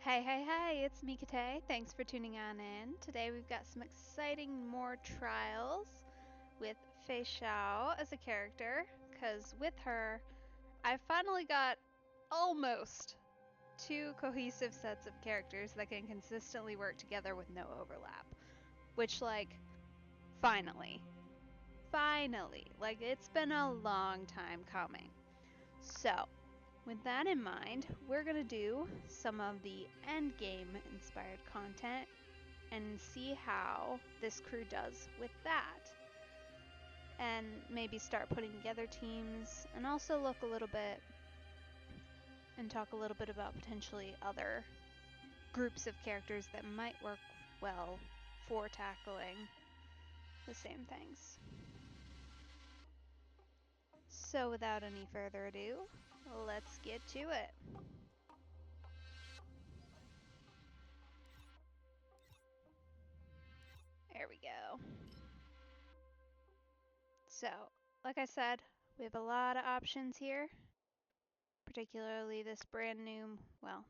Hey, it's Mikate. Thanks for tuning on in. Today we've got some exciting more trials with Feixiao as a character, because with her, I finally got almost two cohesive sets of characters that can consistently work together with no overlap. Which, finally. Like, it's been a long time coming. So, with that in mind, we're going to do some of the endgame inspired content and see how this crew does with that. And maybe start putting together teams and also look a little bit and talk a little bit about potentially other groups of characters that might work well for tackling the same things. So without any further ado, let's get to it. There we go. So, like I said, we have a lot of options here, particularly this brand new,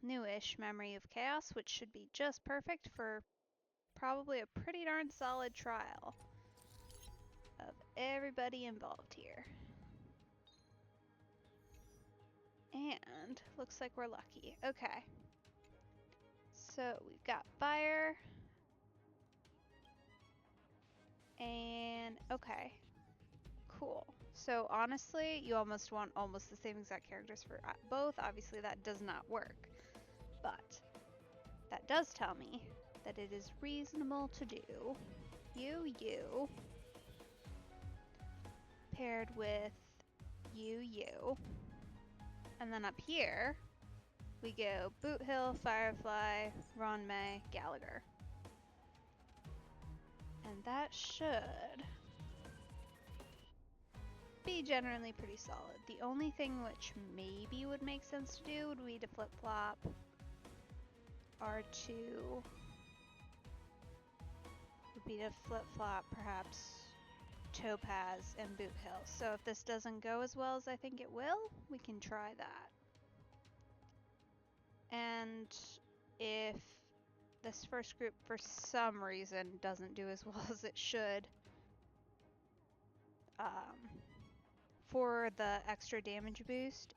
newish Memory of Chaos, which should be just perfect for probably a pretty darn solid trial of everybody involved here. And looks like we're lucky. Okay. So we've got fire. And okay. Cool. So honestly, you almost want almost the same exact characters for both. Obviously that does not work. But that does tell me that it is reasonable to do you paired with you. And then up here, we go Boot Hill, Firefly, Ron May, Gallagher. And that should be generally pretty solid. The only thing which maybe would make sense to do would be to flip-flop R2. Would be to flip-flop perhaps Topaz and Boot Hill. So if this doesn't go as well as I think it will, we can try that. And if this first group for some reason doesn't do as well as it should, for the extra damage boost,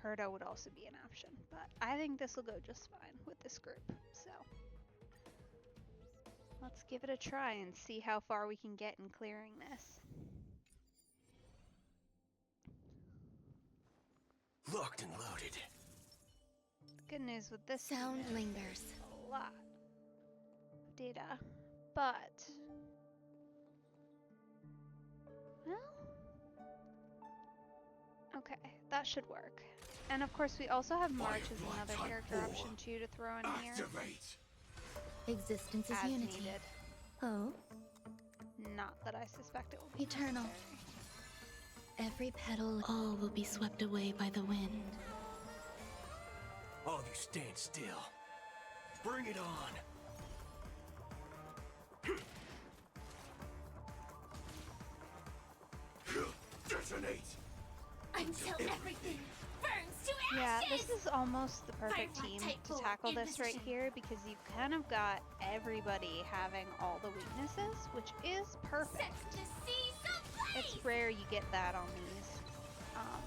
Herda would also be an option. But I think this will go just fine with this group. So let's give it a try and see how far we can get in clearing this. Locked and loaded. The good news with this sound lingers. A lot of data, but well, okay, that should work. And of course, we also have March as another character option too to throw in here. Activate. Existence is as unity. Needed. Oh, not that I suspect it will be eternal. necessary. Every petal, all will be swept away by the wind. All of you stand still. Bring it on. Detonate. Until everything burns to ashes! Yeah, this is almost the perfect team to tackle this right here because you've kind of got everybody having all the weaknesses, which is perfect. It's rare you get that on these,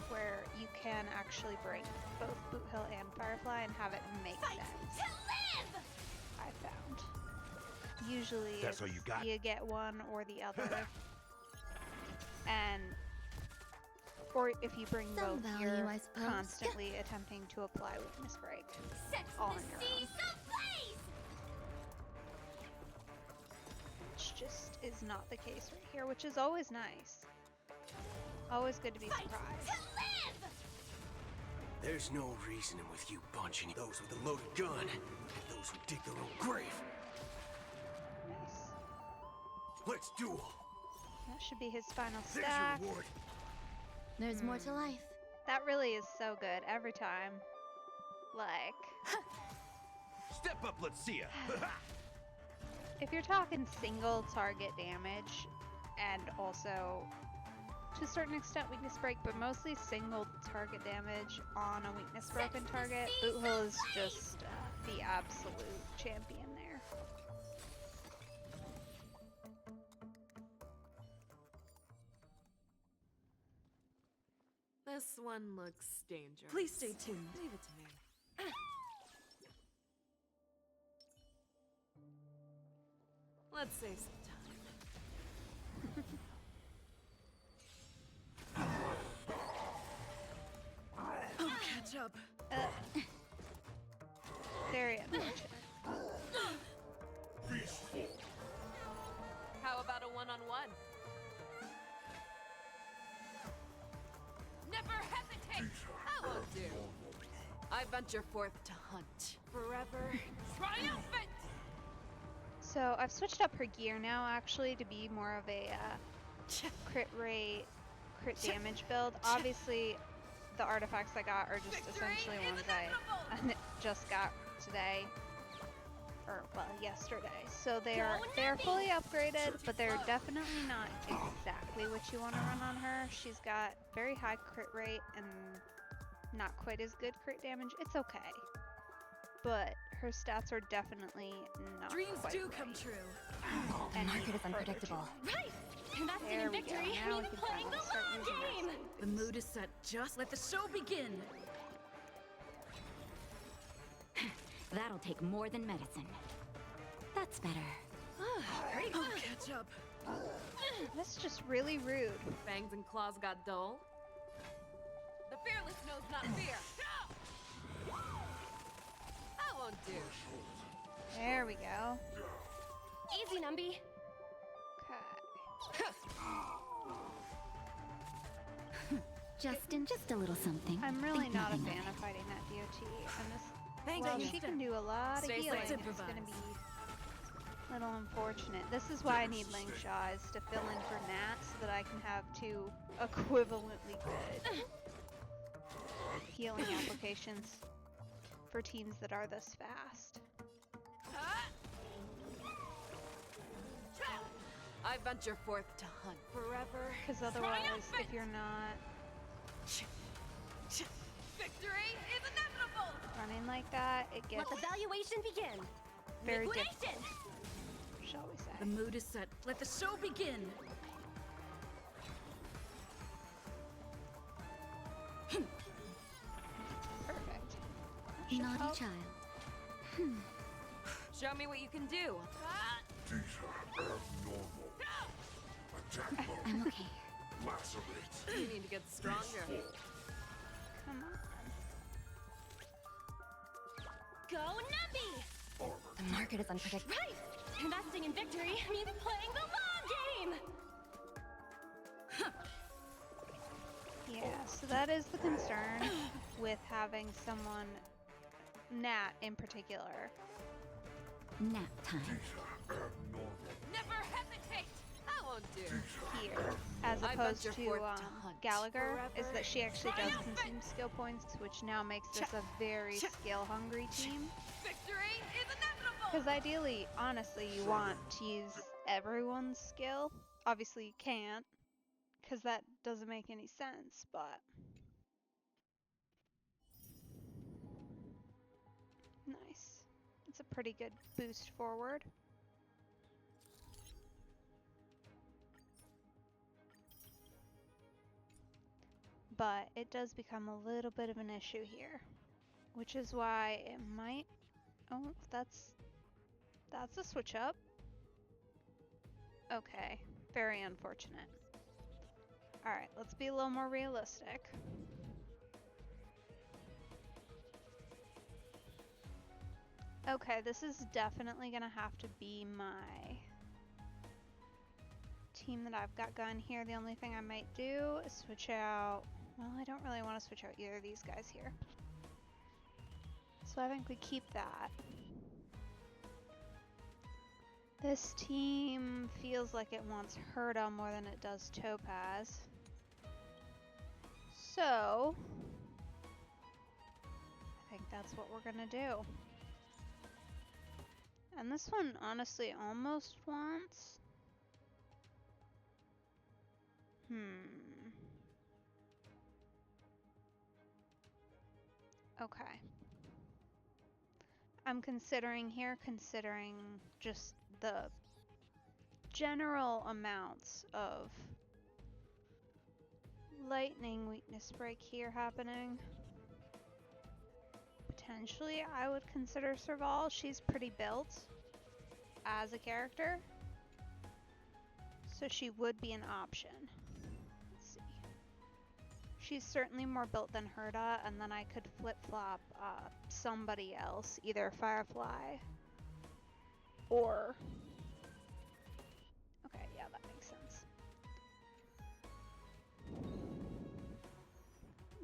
where you can actually bring both Boot Hill and Firefly and have it make sense. I found. Usually That's all you got? You get one or the other. Or if you bring both, value, I you're suppose. constantly attempting to apply weakness break all on your own. Which just is not the case right here, which is always nice. Always good to be surprised. There's no reasoning with you bunching those with a loaded gun and those who dig their own grave. Nice. Let's duel. That should be his final There's your stack. reward. There's more to life. That really is so good every time. Like, Step up, let's see ya. if you're talking single target damage and also to a certain extent weakness break, but mostly single target damage on a weakness broken target. Boot Hill is just the absolute champion there. This one looks dangerous. Please stay tuned. Leave it to me. Let's save some time. I'll catch up. Very unfortunate. How about a one-on-one? Never hesitate! That won't do. I venture forth to hunt. Forever triumphant! So I've switched up her gear now actually to be more of a crit rate, crit damage build. Obviously the artifacts I got are just essentially ones I just got today. Or well, yesterday. So they're fully upgraded, but they're definitely not exactly what you want to run on her. She's got very high crit rate and not quite as good crit damage. It's okay. But her stats are definitely not Dreams quite do right. come true. The market is unpredictable. Right! Investing There in we go. victory Now we means can playing the finally start long using game! that. The mood is set. Just let the show begin. That'll take more than medicine. That's better. I'll catch up. That's just really rude. Fangs and claws got dull. The fearless knows not fear. That won't do. There we go. Easy, Numby. Okay. Just a little something. I'm really Think not a nothing fan of of fighting that DOT. And this, Thank well, you. she can do a lot of Stay healing. safe. It's going to be a little unfortunate. This is why I need Lingshaw, is to fill in for Nat so that I can have two equivalently good healing applications for teams that are this fast. I venture forth to hunt. Forever. Because otherwise, if you're not Victory is inevitable! running like that, it Let gets the valuation begin! very Liquidation! difficult, shall we say. The mood is set. Let the show begin. Perfect. That should Naughty help. child. Show me what you can do. These are abnormal. Attack mode. I'm okay. Lacerate. You need to get stronger. Come on. Go, Numby! The market is unpredictable. Right! Investing in victory means playing the long game! Yeah, so that is the concern with having someone, Nat in particular. Nap time. These are abnormal. Never hesitate! That won't do. Here, as I opposed venture to forth to hunt. Gallagher, is Forever that she actually does triumphant! consume skill points, which now makes this a very skill-hungry team. Victory is inevitable! Because ideally, honestly, you want to use everyone's skill. Obviously, you can't, because that doesn't make any sense, but... Nice. It's a pretty good boost forward. But it does become a little bit of an issue here, which is why it might... Oh, that's a switch up. Okay, very unfortunate. Alright, let's be a little more realistic. Okay, this is definitely gonna have to be my team that I've got going here. The only thing I might do is switch out... Well, I don't really want to switch out either of these guys here. So I think we keep that. This team feels like it wants Herda more than it does Topaz. So I think that's what we're gonna do. And this one honestly almost wants... Okay. I'm considering just the general amounts of lightning weakness break here happening. Potentially, I would consider Serval. She's pretty built as a character, so she would be an option. Let's see. She's certainly more built than Herda, and then I could flip-flop somebody else, either Firefly or... Okay, yeah, that makes sense.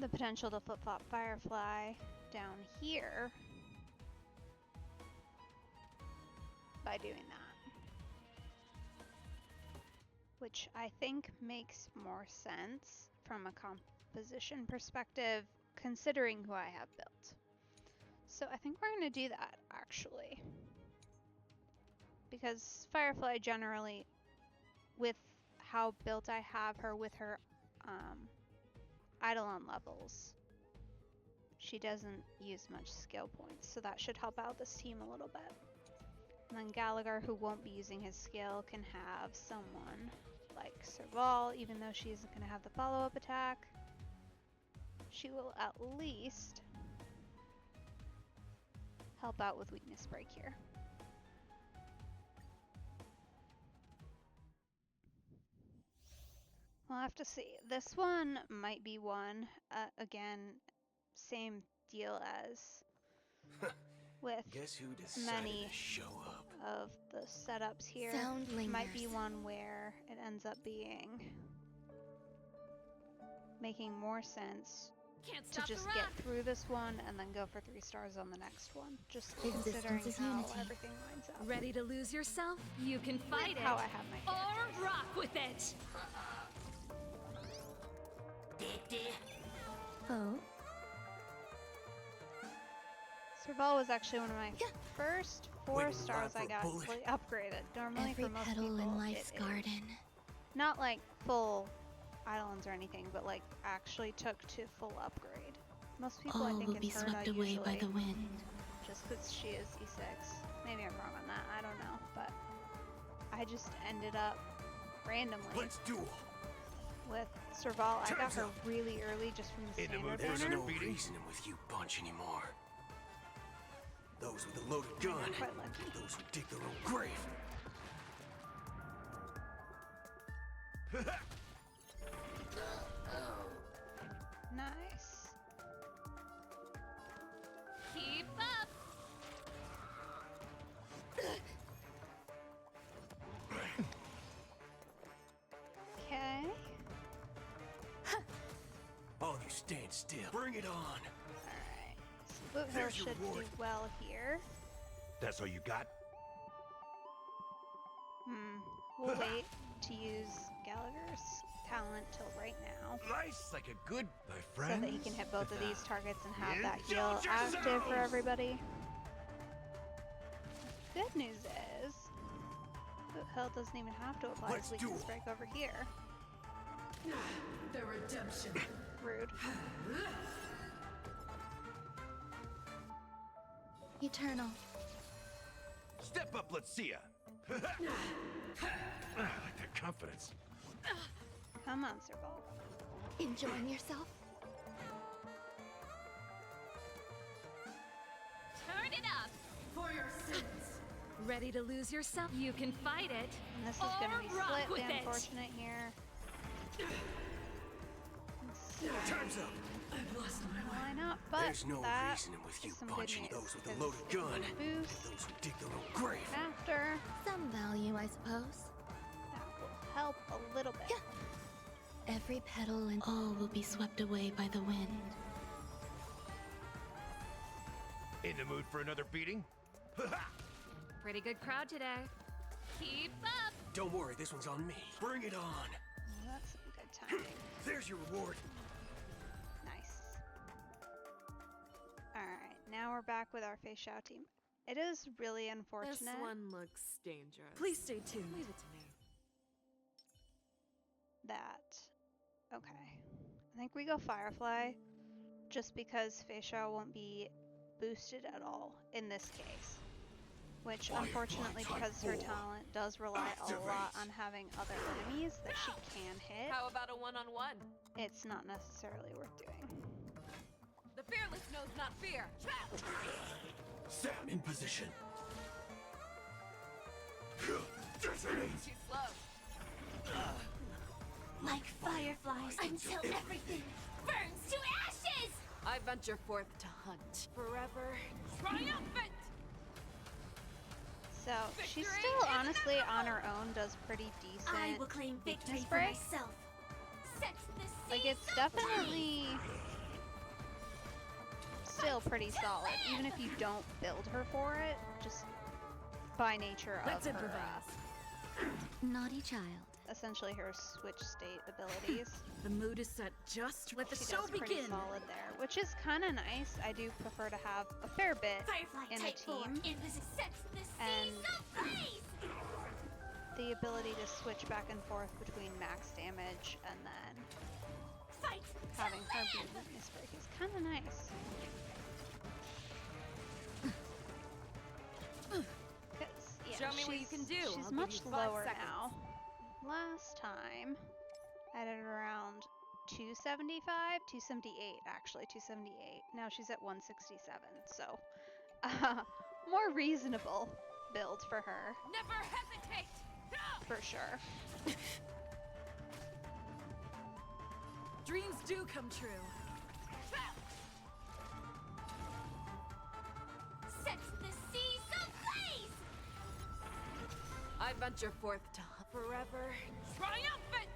The potential to flip-flop Firefly down here by doing that, which I think makes more sense from a composition perspective considering who I have built. So I think we're going to do that actually, because Firefly generally, with how built I have her with her Eidolon levels, she doesn't use much skill points, so that should help out this team a little bit. And then Gallagher, who won't be using his skill, can have someone like Serval, even though she isn't going to have the follow-up attack. She will at least help out with weakness break here. We'll have to see. This one might be one, again, same deal as with Guess who decided many to show up? of the setups here. Sound Might be lingers. one where it ends up making more sense Can't to stop just the get rock. through this one and then go for 3 stars on the next one. Just Existence considering is how unity. everything lines up. Ready to lose yourself? You can fight it. How I have my characters. Or rock with it. Oh, Serval was actually one of my first 4 Waiting stars in I line for a got bullet. fully upgraded. Normally every for most petal people, in life's it is garden. not like full Eidolons or anything, but like actually took to full upgrade. Most people I All think will in be Herda swept away by usually, the wind. just because she is E6. Maybe I'm wrong on that, I don't know, but I just ended up randomly Let's duel. with Serval. I got Time's her up. really early just from the In the standard mood for There's banner. no reasoning with you bunch anymore. Those with a loaded gun, I'm quite lucky. and those who dig their own grave. Nice. Keep up. Okay. All you stand still. Bring it on. Alright. So Boot Hill There's your should do reward. well here. That's all you got? We'll wait to use Gallagher's talent till right now, Life's like a good, my so friend. that he can hit both of these targets and have that Indulge heal active for yourselves! everybody. Good news is, Boot Hill doesn't even have to apply Let's his weakness duel. break over here. The redemption. Rude. Eternal. Step up, let's see ya. I like that confidence. Come on, Serval. Enjoying yourself? Turn it up. For your sins. Ready to lose yourself? You can fight it. And this is going to be Or rock split, with the it. unfortunate here. Let's see. Time's up. I've lost my way. Why not? But There's no that reasoning with is you some good bunching news, those with a 'cause loaded gun, and boost those who dig their own grave. after Some value, I suppose. that will help a little bit. Every petal and all will be swept away by the wind. In the mood for another beating? Pretty good crowd today. Keep up. Don't worry, this one's on me. Bring it on. Well, that's some good timing. There's your reward. Nice. Alright, now we're back with our Feixiao team. It is really This unfortunate one looks dangerous. Please stay tuned. Leave it to me. that... Okay. I think we go Firefly. just because Feixiao won't be boosted at all in this case. Which, unfortunately, because her talent does rely a lot on having other enemies that she can hit, How about a one-on-one? it's not necessarily worth doing. The fearless knows not fear. Sam in position. Detonate! Too slow. Like fireflies until everything burns to ashes! I venture forth to hunt. Forever triumphant! So, she's still, honestly, on her own, does pretty decent I will claim victory weakness for break. myself. Set the Like, it's definitely still pretty solid, even if you don't build her for it, just by nature of Let's her, improvise. naughty child. essentially her switch state abilities. The mood is set just. Let the She show does pretty begin. solid there, which is kind of nice. I do prefer to have a fair bit Firefly in a type 4 team, in position. Sets the and seas ablaze! the ability to switch back and forth between max damage and then Fight having to her be live! weakness break is kind of nice. 'Cause, yeah, Show me what you can do. She's I'll give much you 5 lower seconds. now. Last time, I had it around 275, 278 actually, 278. Now she's at 167, so more reasonable build for her, Never hesitate! for sure. Dreams do come true. Sets the seas ablaze! I venture forth to hunt. Forever triumphant!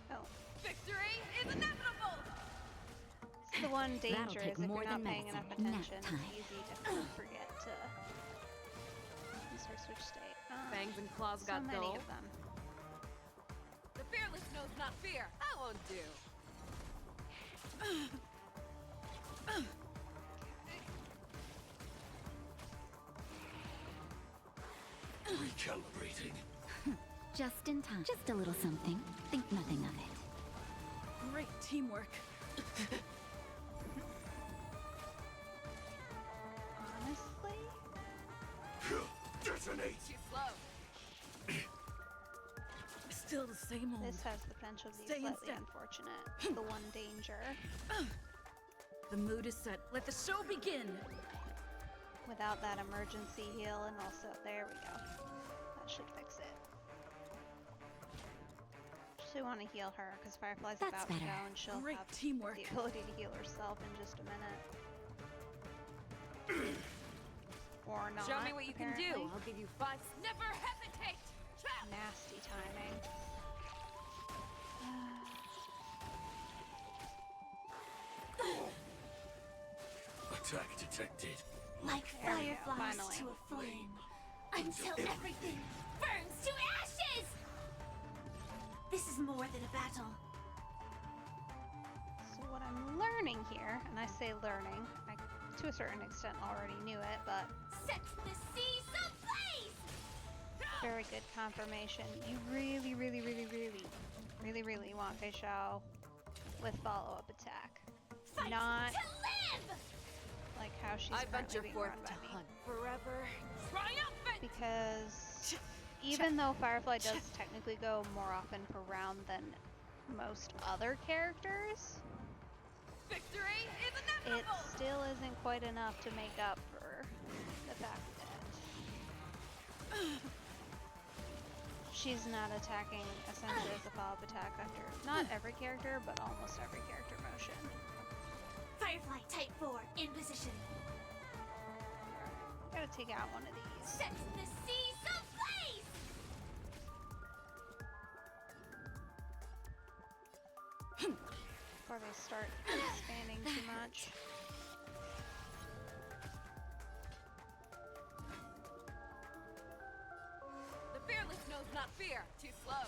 Oh, Victory is inevitable! it's the one danger take is if more you're not than paying enough medicine. Nap attention, time. it's easy to forget to use her switch state. Fangs and claws So got many dull. of them. The fearless knows not fear. That won't do. Recalibrating. Just in time. Just a little something. Think nothing of it. Great teamwork. Honestly, Detonate! Too slow. Still the same old. this has the potential to be Stay in slightly step. unfortunate. The one danger. The mood is set. Let the show begin. Without that emergency heal, and also, there we go. That should fix it. Just want to heal her, because Firefly's That's about to better. go, and she'll Great have teamwork. the ability to heal herself in just a minute. Or not, Show me what you can do. apparently. I'll give you 5. Never hesitate! Nasty timing. Attack detected. Like There we go, fireflies finally. to a flame. Until everything burns to ashes! This is more than a battle. So what I'm learning here, and I say learning, I to a certain extent already knew it, but Sets the seas ablaze! very good confirmation. You really, really, really, really, really, really want Feixiao with follow-up attack. Fight Not to live! like how she's I currently venture being forth run to by me. hunt. Forever triumphant! Because even though Firefly does technically go more often per round than most other characters, Victory is it inevitable! still isn't quite enough to make up for the fact that she's not attacking essentially as a follow-up attack under not every character, but almost every character motion. Firefly type 4 in position. Gotta take out one of these. Sets the seas ablaze! Before they start expanding too much. The fearless knows not fear. Too slow.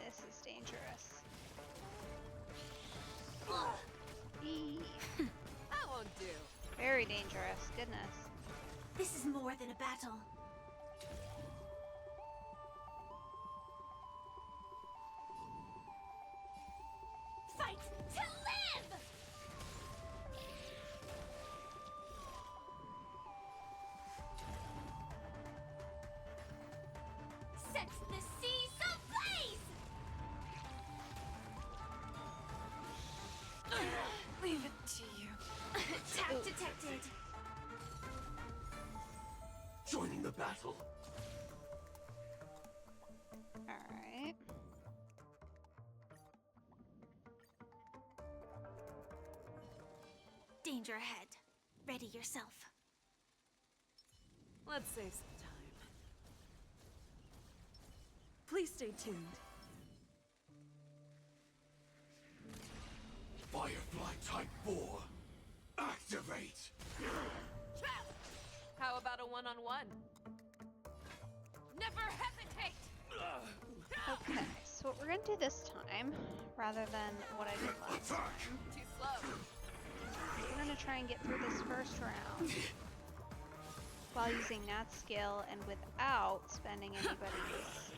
This is dangerous. Eee. That won't do. Very dangerous. Goodness. This is more than a battle. Sets the seas ablaze! Leave it to you. Tap detected. Joining the battle. Alright. Danger ahead. Ready yourself. Let's save some time. Please stay tuned. Firefly Type 4. Activate. How about a one-on-one? Never hesitate! Okay, so what we're gonna do this time, rather than what I did last time, Too slow. we're gonna try and get through this first round while using Nat's skill and without spending anybody's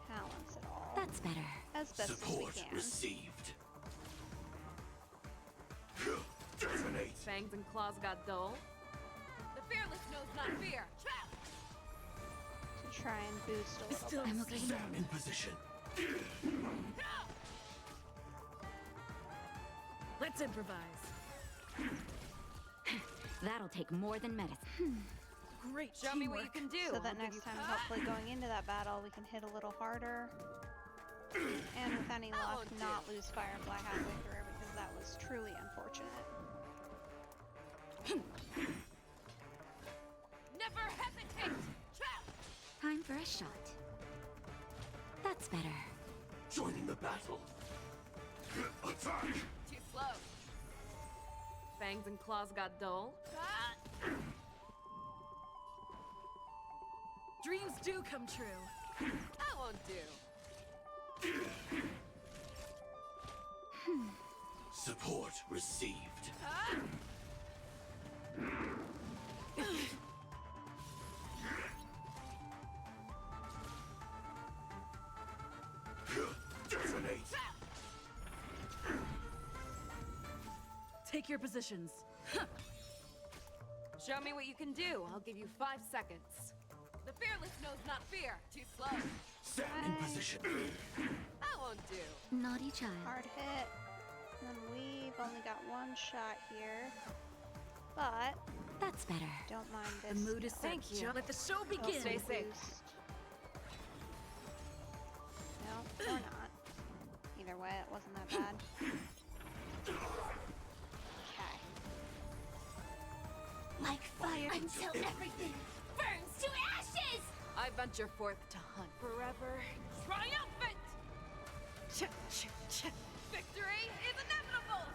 talents at all. That's better. As best as we Support can. received. Detonate. Fangs and claws got dull. The fearless knows not fear. To try and boost a little bit. I'm okay. Stand in position. Let's improvise. That'll take more than medicine. Great Show me what you teamwork. can do. So I'll that give next you- time, hopefully going into that battle, we can hit a little harder. And with any luck, won't not do. lose Firefly halfway through, because that was truly unfortunate. Never hesitate! Time for a shot. That's better. Joining the battle. Attack. Too slow. Fangs and claws got dull. Dreams do come true. That won't do. Support received. Detonate. Take your positions. Show me what you can do. I'll give you 5 seconds. The fearless knows not fear. Too slow. Stand in position. That won't do. Naughty child. Hard hit. And then we've only got one shot here. But, That's better. don't mind The this. mood is set. Thank you. Let the show begin. Stay safe. No, or not. Either way, it wasn't that bad. Okay. Like fire until everything burns to ashes! I venture forth to hunt. Forever triumphant! Victory is inevitable!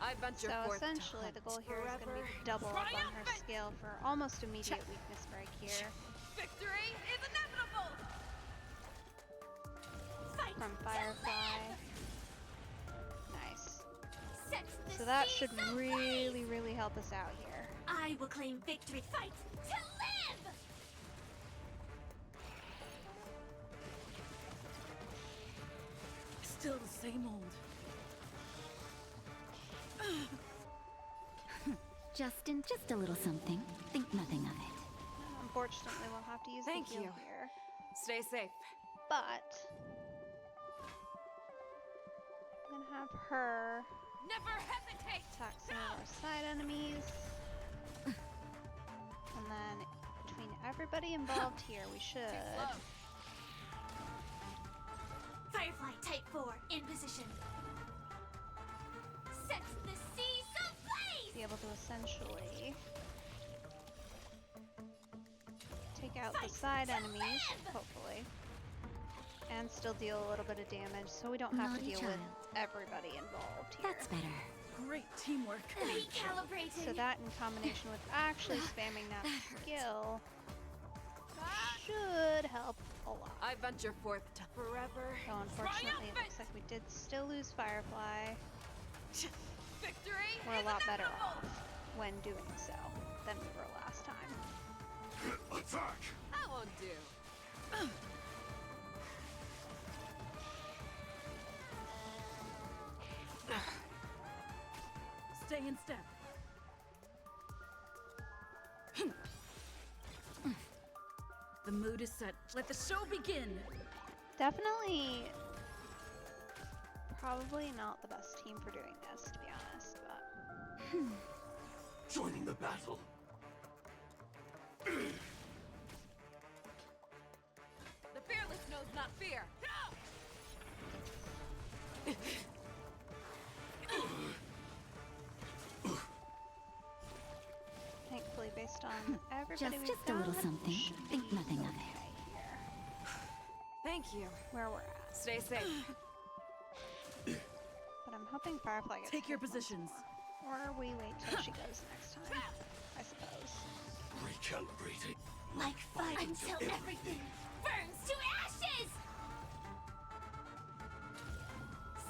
I venture So forth essentially, to hunt. the goal here is going to Forever be to double up on her triumphant! skill for almost immediate weakness break here. Victory is inevitable! Fight From to Firefly. live! Nice. Sets the So that seas should ablaze! really, really help us out here. I will claim victory. Fight to live! Still the same old. Just a little something. Think nothing of it. Unfortunately, we'll have to use Thank the heal you. here. Stay safe. But I'm gonna have her Never hesitate! attack some of our side enemies. And then between everybody involved here, we should Slow. Firefly Type 4 in position. Sets the seas ablaze! be able to essentially take out the side enemies, hopefully, and still deal a little bit of damage so we don't have to Naughty deal with child. everybody involved here. That's better. Great teamwork. Recalibrating. So that in combination with actually spamming that skill should help a lot. I venture forth to forever So unfortunately it triumphant! looks like we did still lose Firefly. Victory We're a is lot better inevitable! off when doing so than we were last time. Attack. That won't do. Stay in step. The mood is set. Let the show begin! Definitely, probably not the best team for doing this, to be honest, but... Joining the battle. The fearless knows not fear. Thankfully, based on everybody we've Just a little got, something. should Think be nothing of it. okay here, Thank you. where we're at. Stay safe. But I'm hoping Firefly gets Take your hit once positions. more. Or we wait till she goes next time, I suppose. Recalibrating. Like fire until everything burns to ashes!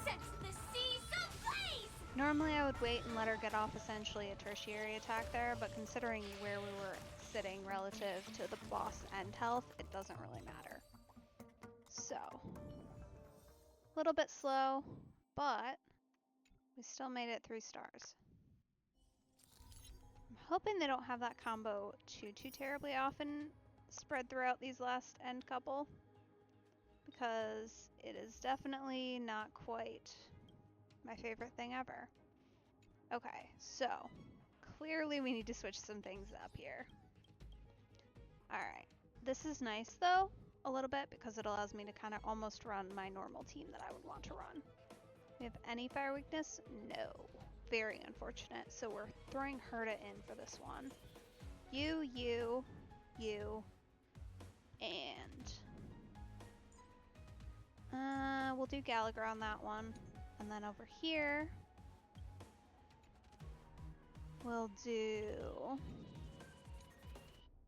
Sets the seas ablaze! Normally I would wait and let her get off essentially a tertiary attack there, but considering where we were sitting relative to the boss end health, it doesn't really matter. So, a little bit slow, but we still made it 3 stars. I'm hoping they don't have that combo too terribly often spread throughout these last end couple, because it is definitely not quite my favorite thing ever. Okay, so clearly we need to switch some things up here. Alright, this is nice though, a little bit, because it allows me to kind of almost run my normal team that I would want to run. We have any fire weakness? No. Very unfortunate. So we're throwing Herta in for this one. You, and we'll do Gallagher on that one. And then over here, we'll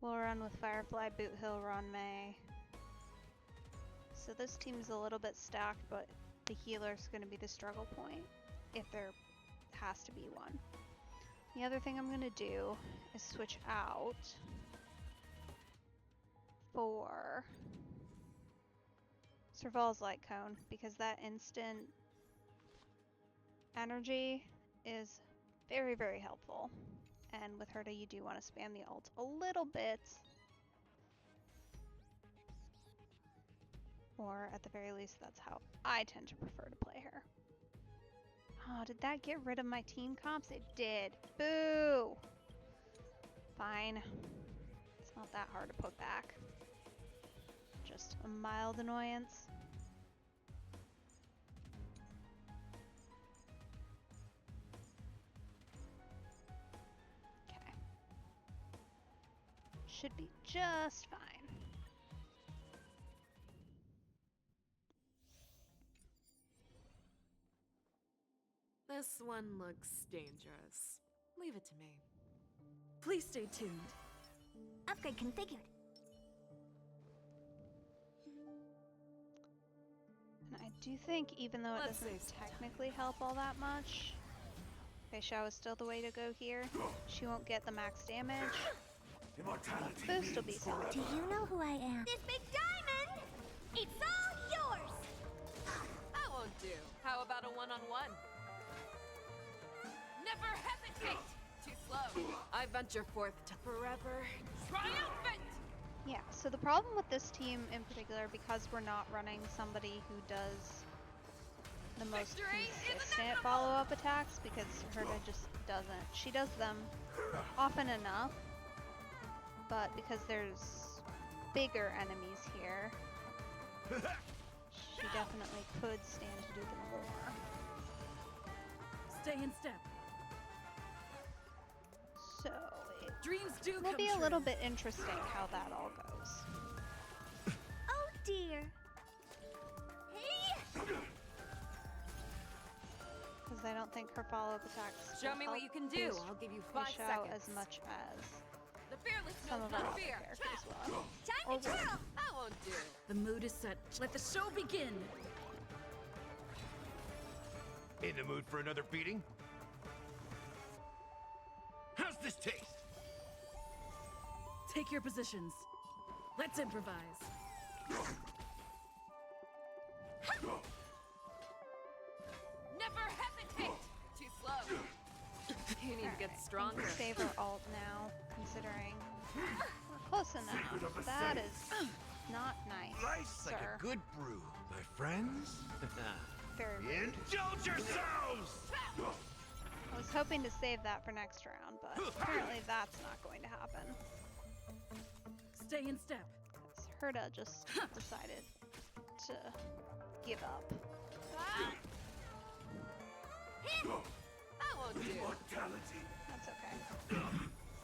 run with Firefly, Boot Hill, Ron May. So this team's a little bit stacked, but the healer's going to be the struggle point, if there has to be one. The other thing I'm going to do is switch out for Serval's Light Cone, because that instant energy is very helpful. And with Herta, you do want to spam the ult a little bit. Or at the very least, that's how I tend to prefer to play her. Oh, did that get rid of my team comps? It did. Boo! Fine. It's not that hard to put back. Just a mild annoyance. Okay. Should be just fine. This one looks dangerous. Leave it to me. Please stay tuned. Upgrade configured. And I do think, even though it Let's doesn't save some time. technically help all that much, Feixiao is still the way to go here. She won't get the max damage. Immortality. Boost will be solid. Do you know who I am? This big diamond! It's all yours! That won't do. How about a one-on-one? Never hesitate! Too slow. I venture forth to forever triumphant! Yeah, so the problem with this team in particular, because we're not running somebody who does the most Victory is consistent follow-up attacks, because Herta just doesn't. She does them often enough, but because there's bigger enemies here, she definitely could stand to do them more. Stay in step. So it Dreams do will come be a true. little bit interesting how that all goes. Oh dear. Hey! Because I don't think her follow-up attacks Show will me what help you can do. boost I'll give you 5 Feixiao seconds. as much as The fearless some knows of our not other fear. characters will. Time to twirl! That won't do. The mood is set. Let the show begin. In the mood for another beating? How's this taste? Take your positions. Let's improvise. Never hesitate! Too slow. You need to get Alright, stronger. I can save her ult now, considering we're Close enough. That is not nice, Life's like sir. a good brew, my friends. Very rude. Indulge yourselves! I was hoping to save that for next round, but apparently that's not going to happen. Stay in step. Because Herta just decided to give up. That won't do. Immortality. That's okay.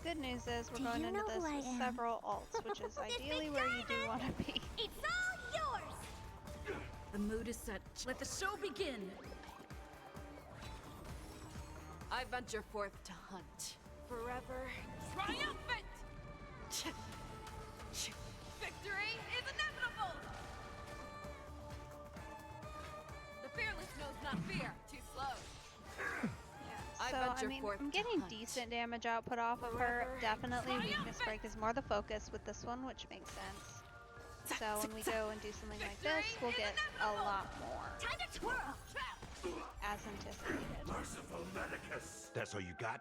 Good news is we're Do going you into know this who I with am? several alts, which is ideally where you do want to be. It's all yours! The mood is set. Let the show begin. I venture forth to hunt. Forever triumphant! Victory is inevitable! The fearless knows not fear. Too slow. I So, venture I mean, forth I'm to getting hunt. decent damage output off of her. Forever Definitely weakness triumphant! break is more the focus with this one, which makes sense. So when we go and do something like this, we'll get a lot more, Time to twirl! as anticipated. Merciful Medicus. That's all you got?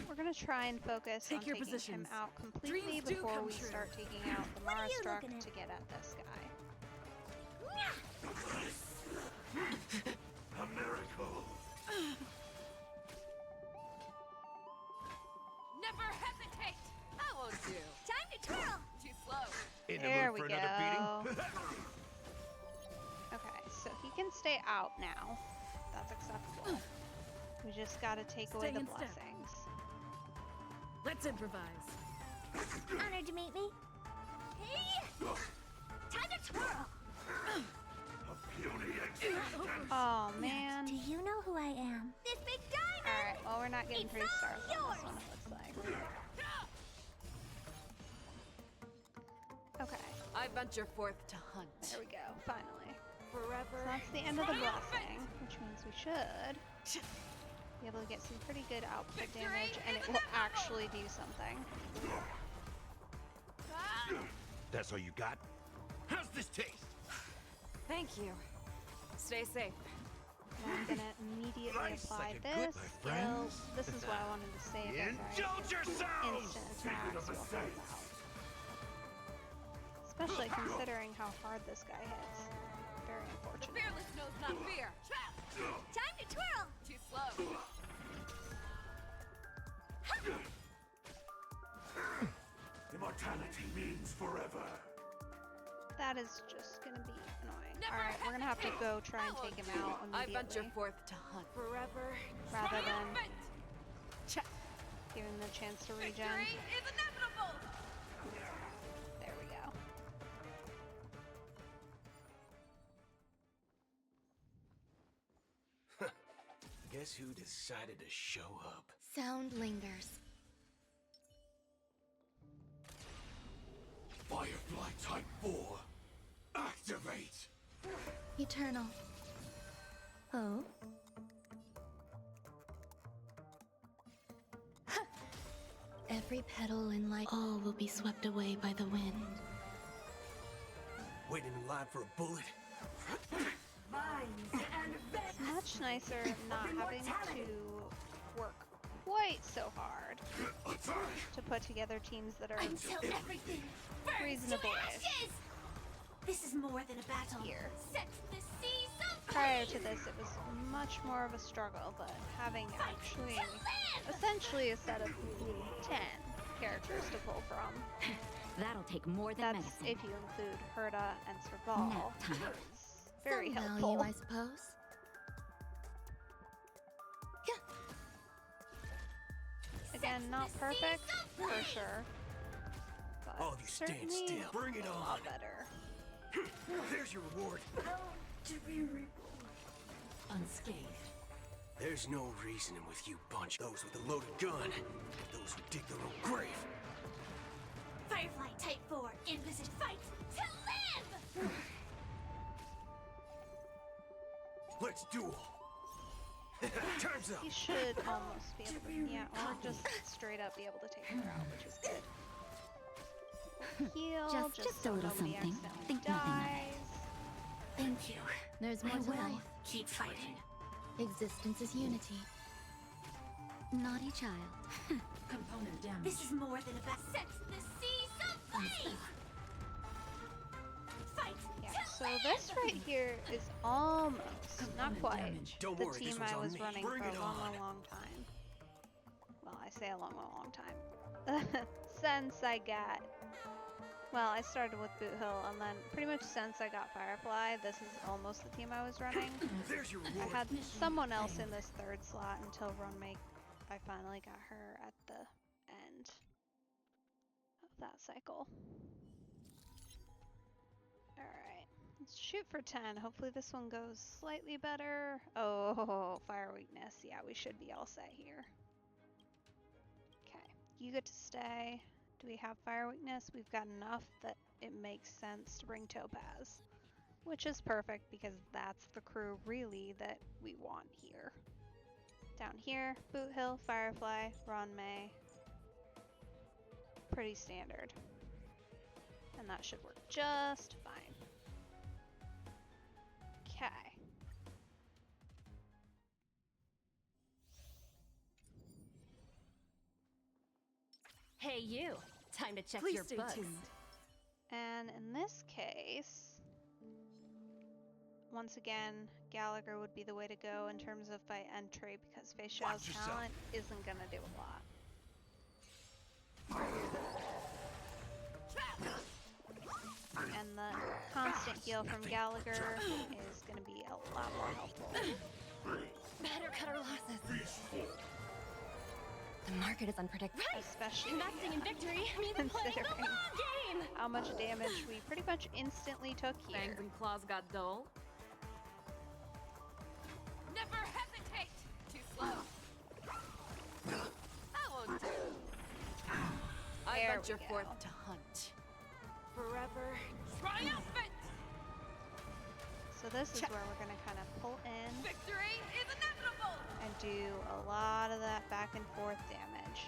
We're gonna try and focus Take on your taking him positions. out completely Dreams do before come we true. start taking out the What are Mara you Struck looking at? to get at this guy. A miracle. Never hesitate! That won't do. Time to twirl! Too slow. In the There mood we for go. another beating? Okay, so he can stay out now. That's acceptable. We just gotta take away Stay the in step. blessings. Let's improvise. Honored to meet me. Hey! Time to twirl! A puny existence. Oh man. Do you know who I am? This big diamond! Alright, well we're not getting It's 3 all stars on this yours. one, it looks like. Okay, I venture forth to hunt. there we go, finally. Forever. So that's the end of the blessing, which means we should be able to get some pretty good output damage, and it will actually do something. That's all you got? How's this taste? Thank you. Stay safe. And I'm gonna immediately Life's apply like a good, this my skill. friends. This is why I wanted to save it, right? Indulge yourselves! Instant attacks will help out. Especially considering how hard this guy hits. Very The unfortunate. fearless knows not fear. Time to twirl! Too slow. Immortality means forever. That is just gonna be annoying. Never Alright, we're gonna have to go try and take him out I venture immediately. forth to hunt. Forever. Rather than triumphant! give him the chance to regen. Victory is inevitable! There we go. Guess who decided to show up? Sound lingers. Firefly Type 4. Activate. Eternal. Oh? Every petal in life, all will be swept away by the wind. Waiting in line for a bullet? It's much nicer not having to work quite so hard to put together teams that are Until everything burns to reasonable-ish. ashes! This is more than a battle. Here. Set the seas of Prior to this, it was much more of a struggle, but having actually essentially a set of 10 characters to pull from. That'll take more than That's medicine. if you include Herta and Serval. Nap time. It's very Some helpful. value, I suppose. Again, not perfect, for sure. But All of you stand certainly still. Bring it a on. lot better. There's your reward. Unscathed. There's no reasoning with you bunch. Those with a loaded gun, those who dig their own grave. Firefly Type 4, in position fight to live! Let's duel. Time's up. He should almost be able to, yeah, or just straight up be able to take her out, which is good. Heal, Just so a little nobody something. accidentally Think nothing of it. dies. Thank you. There's more I to will life. keep fighting. Existence is unity. Naughty child. Component damage. This is more than about set the seas ablaze! Fight! Yeah, till so this right here is almost, not Component quite, damage. Don't the worry, this team one's I on was me. running Bring for it a long, on. long, long time. Well, I say a long, long, long time. Since I got, well, I started with Boot Hill, and then pretty much since I got Firefly, this is almost the team I was running. There's your I reward. had someone else in this third slot until I finally got her at the end of that cycle. Alright, let's shoot for 10. Hopefully this one goes slightly better. Oh, fire weakness. Yeah, we should be all set here. Okay, you get to stay. Do we have fire weakness? We've got enough that it makes sense to bring Topaz, which is perfect because that's the crew really that we want here. Down here, Boot Hill, Firefly, Ron May. Pretty standard. And that should work just fine. Okay. Hey you, time to check Please your stay bugs. tuned. And in this case, once again, Gallagher would be the way to go in terms of fight entry because Feixiao's Watch yourself. talent isn't gonna do a lot. And the constant heal from Gallagher is gonna be a lot more helpful. Better cut our losses. The market is unpredictable. Especially Investing in victory means playing the considering long game. how much damage we pretty much instantly took here. Fangs and claws got dull. Never hesitate! Too slow. That won't do. I There venture we forth go. to hunt. Forever triumphant! So this is where we're gonna kind of pull in Victory is inevitable! and do a lot of that back and forth damage.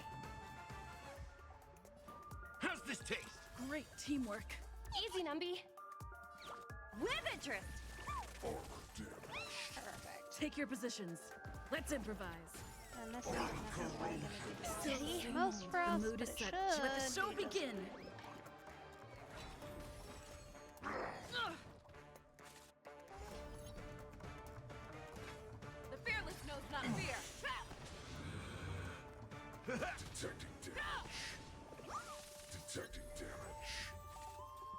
How's this taste? Great teamwork. Easy, Numby. With interest. Perfect. Take your positions. Let's improvise. And this isn't necessarily gonna be Steady. the most for us, The mood but is it set. should Let the show do just begin. The fearless knows not fear. Detecting damage. Detecting damage.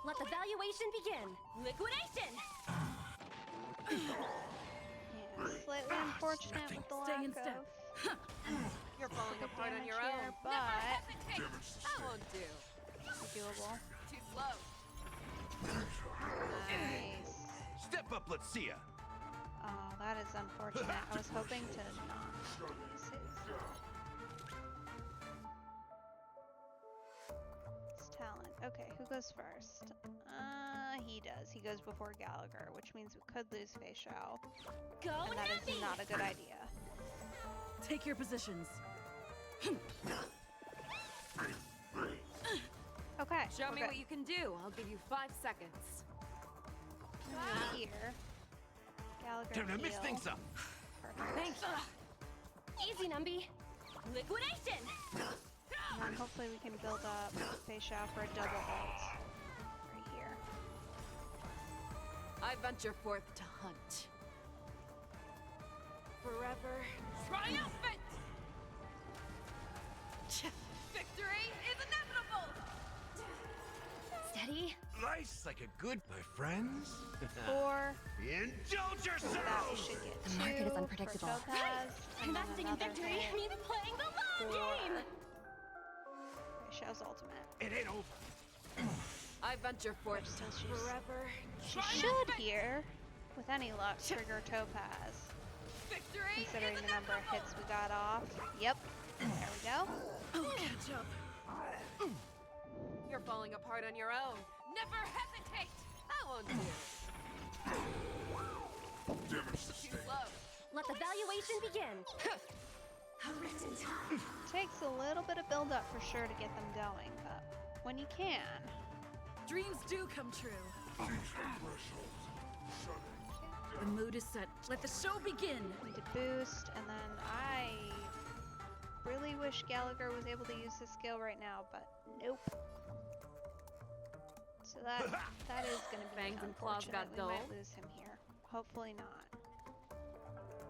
Let the valuation begin. Liquidation. Yeah, slightly unfortunate with the Stay lack in step. of You're falling apart on damage your here, own. but Never hesitate! Damage That sustained. won't do. doable. Too slow. Nice. Step up, let's see ya. Oh, that is unfortunate. I was hoping to not use his talent. Okay, who goes first? He does. He goes before Gallagher, which means we could lose Feixiao, Go and that is Numby. not a good idea. Take your positions. Okay, Show we're me good. what you can do. I'll give you 5 seconds. Here. Gallagher Time to mix heal. things up. Perfect. Thank you. Easy, Numby. Liquidation. And then hopefully we can build up Feixiao for a double ult. Right here. I venture forth to hunt. Forever triumphant! Victory is inevitable! Steady. Life's like a good, my friends. 4. Indulge That we yourselves! should get The 2 market is for unpredictable. Topaz, and then Investing in another victory hit means playing the long for game. Feixiao's ultimate. It ain't over. I venture forth Which to since she's- forever She should here, with any luck, trigger Topaz. Victory Considering is the number of inevitable! hits we got off. Yep. There we go. I'll catch up. You're falling apart on your own. Never hesitate! That won't do. Damage Too sustained. slow. Let the valuation begin. Takes a little bit of build up for sure to get them going, but when you can. Dreams do come true. Threshold. Shutting. The mood is set. Let the show begin. Need to boost, and then I really wish Gallagher was able to use his skill right now, but nope. So that is going to be Fangs and claws unfortunate. got We dull. might lose him here. Hopefully not.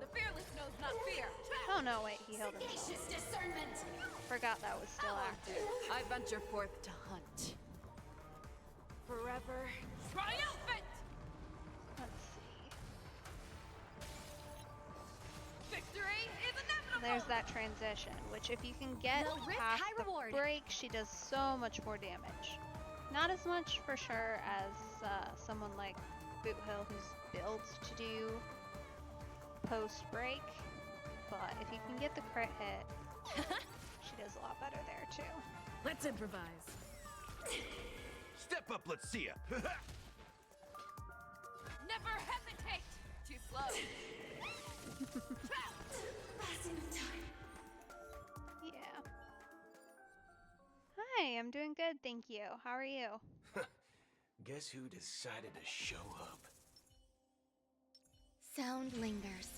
The fearless knows not fear. Oh no, wait, he healed himself. Sagacious discernment. Forgot that was still active. I venture forth to hunt. Forever triumphant! Let's see. Victory is inevitable! There's that transition, which if you can get Low risk, past high the reward. break, she does so much more damage. Not as much for sure as someone like Boot Hill who's built to do post-break, but if you can get the crit hit, she does a lot better there too. Let's improvise. Step up, let's see ya. Never hesitate! Too slow. Passing of time. Yeah. Hi, I'm doing good, thank you. How are you? Guess who decided to show up? Sound lingers.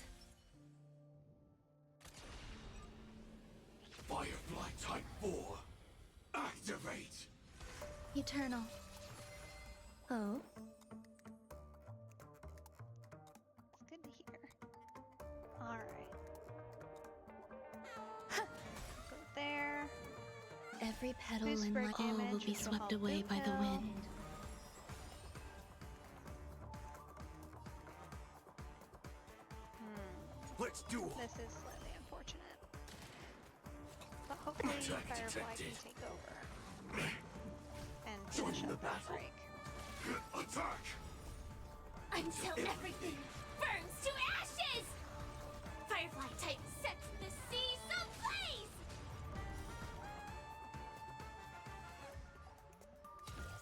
Firefly Type 4. Activate! Eternal. Oh? It's good to hear. Alright. Go there. Every petal Boost in break my all will damage, be which will swept help away Boot by the Hill. wind. Let's duel! This is slightly unfortunate. But hopefully Attack Firefly can detected. take over. And Join finish the up that battle. break. Attack! Until everything burns to ashes! Firefly type sets the seas ablaze!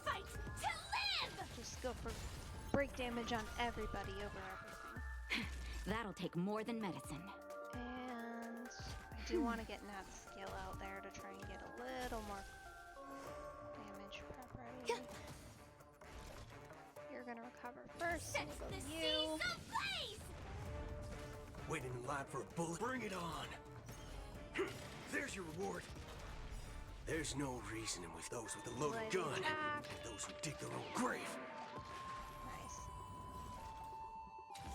Fight to live! Just go for break damage on everybody over everything. That'll take more than medicine. And I do want to get Nat's skill out there to try and get a little more damage prep ready. You're gonna recover first, so Sets we'll the go seas you. ablaze! Waiting in line for a bullet? Bring it on! There's your reward. There's no reasoning with those with a loaded Lady gun. attack. And those who dig their own grave. Nice.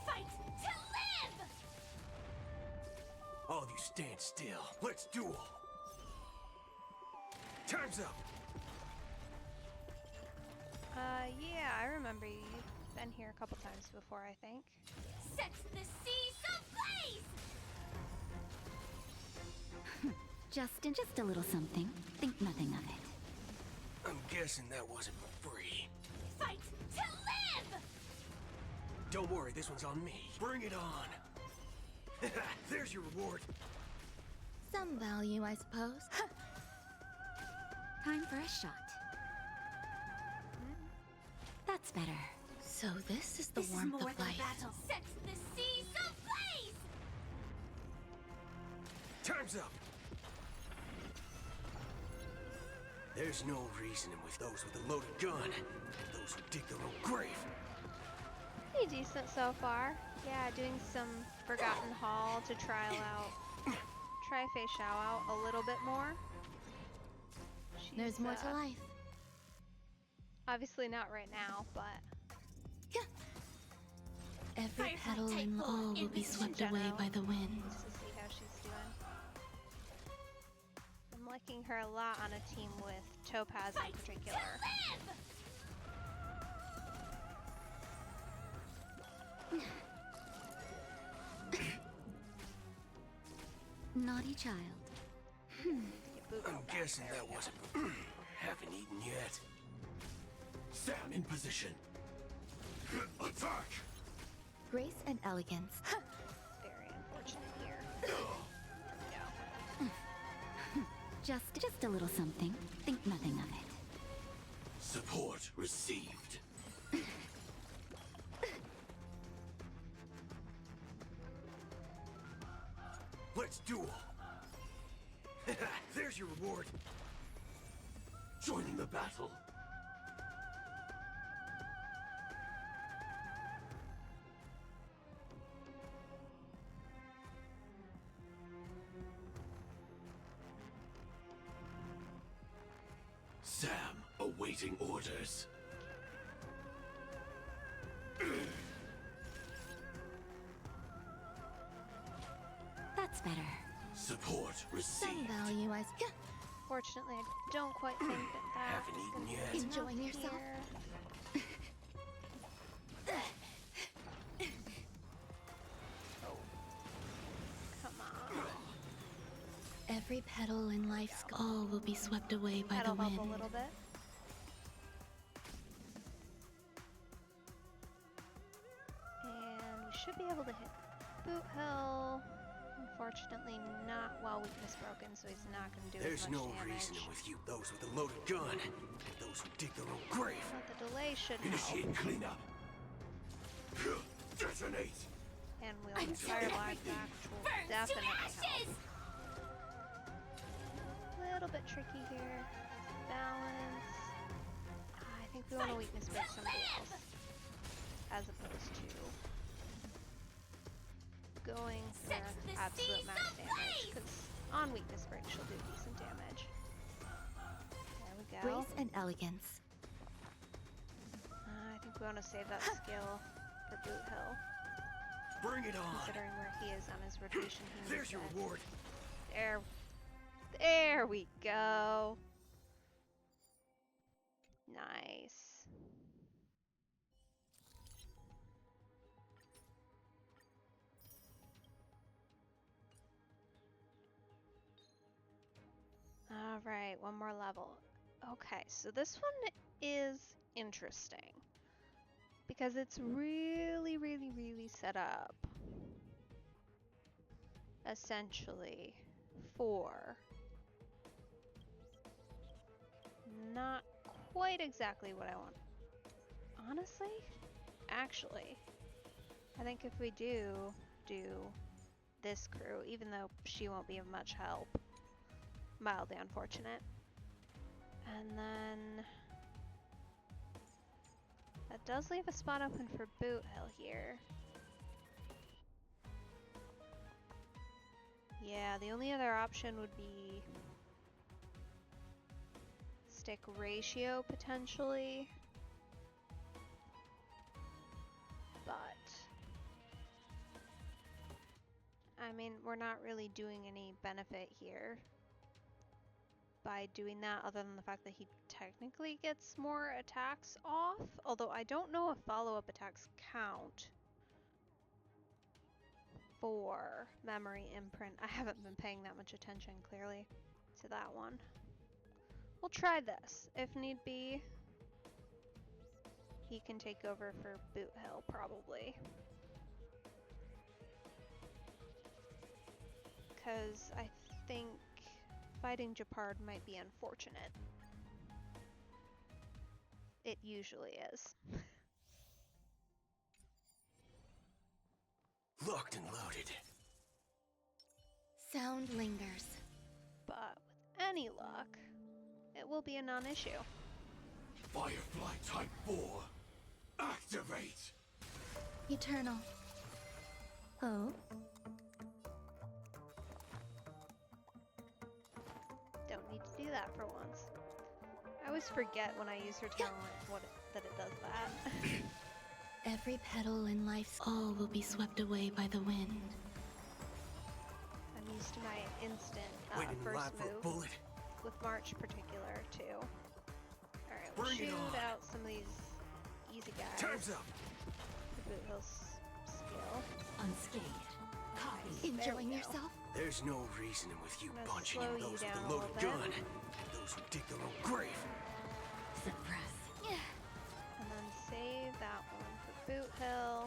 Fight to live! All of you stand still. Let's duel! Time's up! Yeah, I remember you. You've been here a couple times before, I think. Sets the seas ablaze! Just a little something. Think nothing of it. I'm guessing that wasn't free. Fight to live! Don't worry, this one's on me. Bring it on! There's your reward. Some value, I suppose. Time for a shot. That's better. So this is the This is warmth more of than life. battle. Sets the seas ablaze! Time's up! There's no reasoning with those with a loaded gun and those who dig their own grave. Pretty decent so far. Yeah, doing some Forgotten Hall to try Feixiao out a little bit more. There's She's, more to life. Obviously not right now, but Every Firefly petal type in four all will in be position. swept away by the wind. just to see how she's doing. I'm liking her a lot on a team with Topaz in Fight particular. to live! Naughty child. Get Boot I'm Hill back. guessing There that we go. wasn't... Haven't eaten yet. Sam in position. Attack! Grace and elegance. Very unfortunate here. There we go. Just a little something. Think nothing of it. Support received. Let's duel! There's your reward. Joining the battle. Sam, awaiting orders. That's better. Support Some received. value I... Fortunately, I don't quite think that Haven't is eaten gonna yet. be enough Enjoying yourself? here. Oh. Come on. Every petal in life's all will be swept away by That'll the help wind. a little bit. And we should be able to hit Boot Hill. Unfortunately, not while weakness broken, so he's not going to do There's as much no damage. reasoning with you. Those with a loaded gun, and those who dig their own grave. But the delay should help. Initiate cleanup. Detonate. And we'll fire live back, which will Burns to definitely ashes! help. Little bit tricky here. Balance. I think we want to weakness break somebody else, as opposed to going for Set the absolute seas max damage. ablaze! Because on weakness break, she'll do decent damage. There we go. Grace and elegance. I think we want to save that skill for Boot Hill, Bring it on. considering where he is on his rotation. He needs There's your it. reward. There we go. Nice. All right, one more level. Okay, so this one is interesting because it's really, really, really set up essentially for not quite exactly what I want. Honestly, actually, I think if we do this crew, even though she won't be of much help, mildly unfortunate. And then that does leave a spot open for Boot Hill here. Yeah, the only other option would be stick ratio potentially. But I mean, we're not really doing any benefit here by doing that, other than the fact that he technically gets more attacks off, although I don't know if follow-up attacks count for memory imprint. I haven't been paying that much attention, clearly, to that one. We'll try this. If need be, he can take over for Boot Hill, probably. Because I think fighting Japard might be unfortunate. It usually is. Locked and loaded. Sound lingers. But with any luck, it will be a non-issue. Firefly Type 4. Activate. Eternal. Oh? Don't need to do that for once. I always forget when I use her talent that it does that. Every petal in life's all will be swept away by the wind. I'm used to my instant Waiting in line first for a move, bullet. with March particular too. Alright, we'll Bring it shoot on. out some of these easy guys. Time's up. The Boot Hill skill. Unscathed. Copy. There we Enjoying go. yourself? There's no reasoning with you I'm gonna bunching slow in you those down with a a loaded little gun, bit. and those who dig their own grave. Suppress. And then save that one for Boot Hill.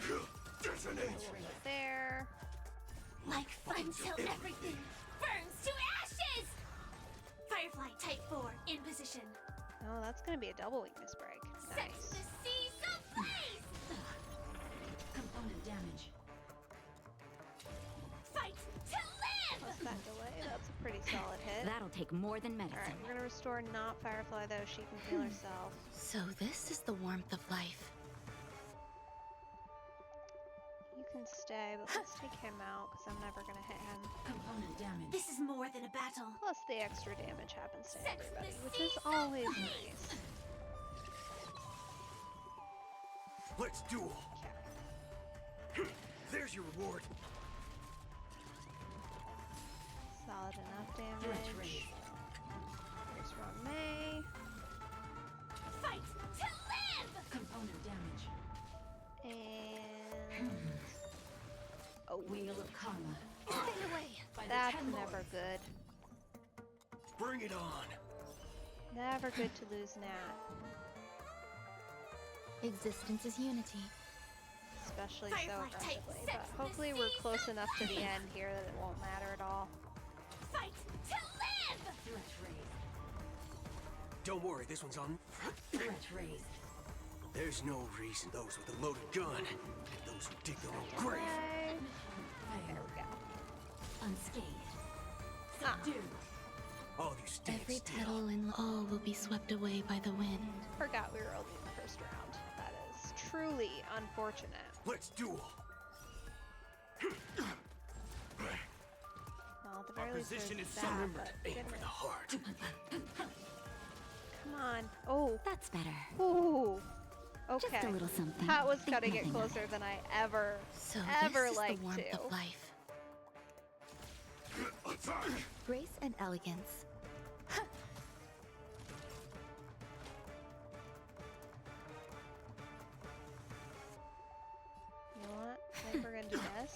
Detonate. Over there. Like until everything burns to ashes! Firefly Type 4 in position. Oh, that's gonna be a double weakness break. Set Nice. the seas ablaze! Component damage. Fight to live! Plus that delay, that's a pretty solid hit. That'll take more than medicine. Alright, we're gonna restore not Firefly though, she can heal herself. So this is the warmth of life. You can stay, but let's take him out because I'm never gonna hit him. Component damage. This is more than a battle. Plus the extra damage happens to Set everybody, the which is seas always ablaze. nice. Let's duel. There's your reward. Solid enough Threat damage. raised. Here's Ron May. Fight to live! Component damage. And oh, Wheel of Karma. Stay away. By the that's 10 never lords. good. Bring it on. Never good to lose Nat, Existence is unity. especially so Firefly type aggressively. sets But the hopefully we're seas close enough to the ablaze. end here that it won't matter at all. Fight to live! Threat raised. Don't worry, this one's on. Threat raised. There's no reason those with a loaded gun and those who dig their own grave. Okay. There Fail. we go. Unscathed. Ah. Subdued. All of you stand Every still. petal in all will be swept away by the wind. Forgot we were only in the first round. That is truly unfortunate. Let's duel. Well, at the very least position there's is that, Remember but to aim for the goodness. heart. Come on. Oh. That's better. Ooh. Just Okay. a little something. That was Think cutting it nothing of closer than I ever So ever this is like the warmth to. of life. Attack! Grace and elegance. You know what? I think we're gonna do this.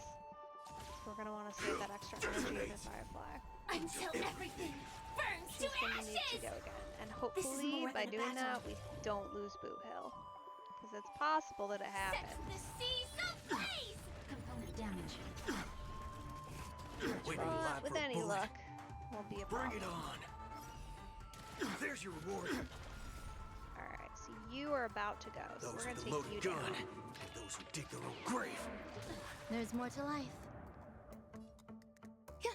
We're gonna want to save that extra energy for Firefly. Until everything burns She's to gonna need to ashes! go again. And This is hopefully more by than a doing that battle. we don't lose Boot Hill. Because it's possible that it Set happens. the seas ablaze! Component damage. Waiting in line But with for a any bullet. luck, won't be a Bring problem. it on. There's your reward. Alright, so you are about to go. So Those we're gonna with a take you loaded down. gun and those who dig their own grave. There's more to life. Okay.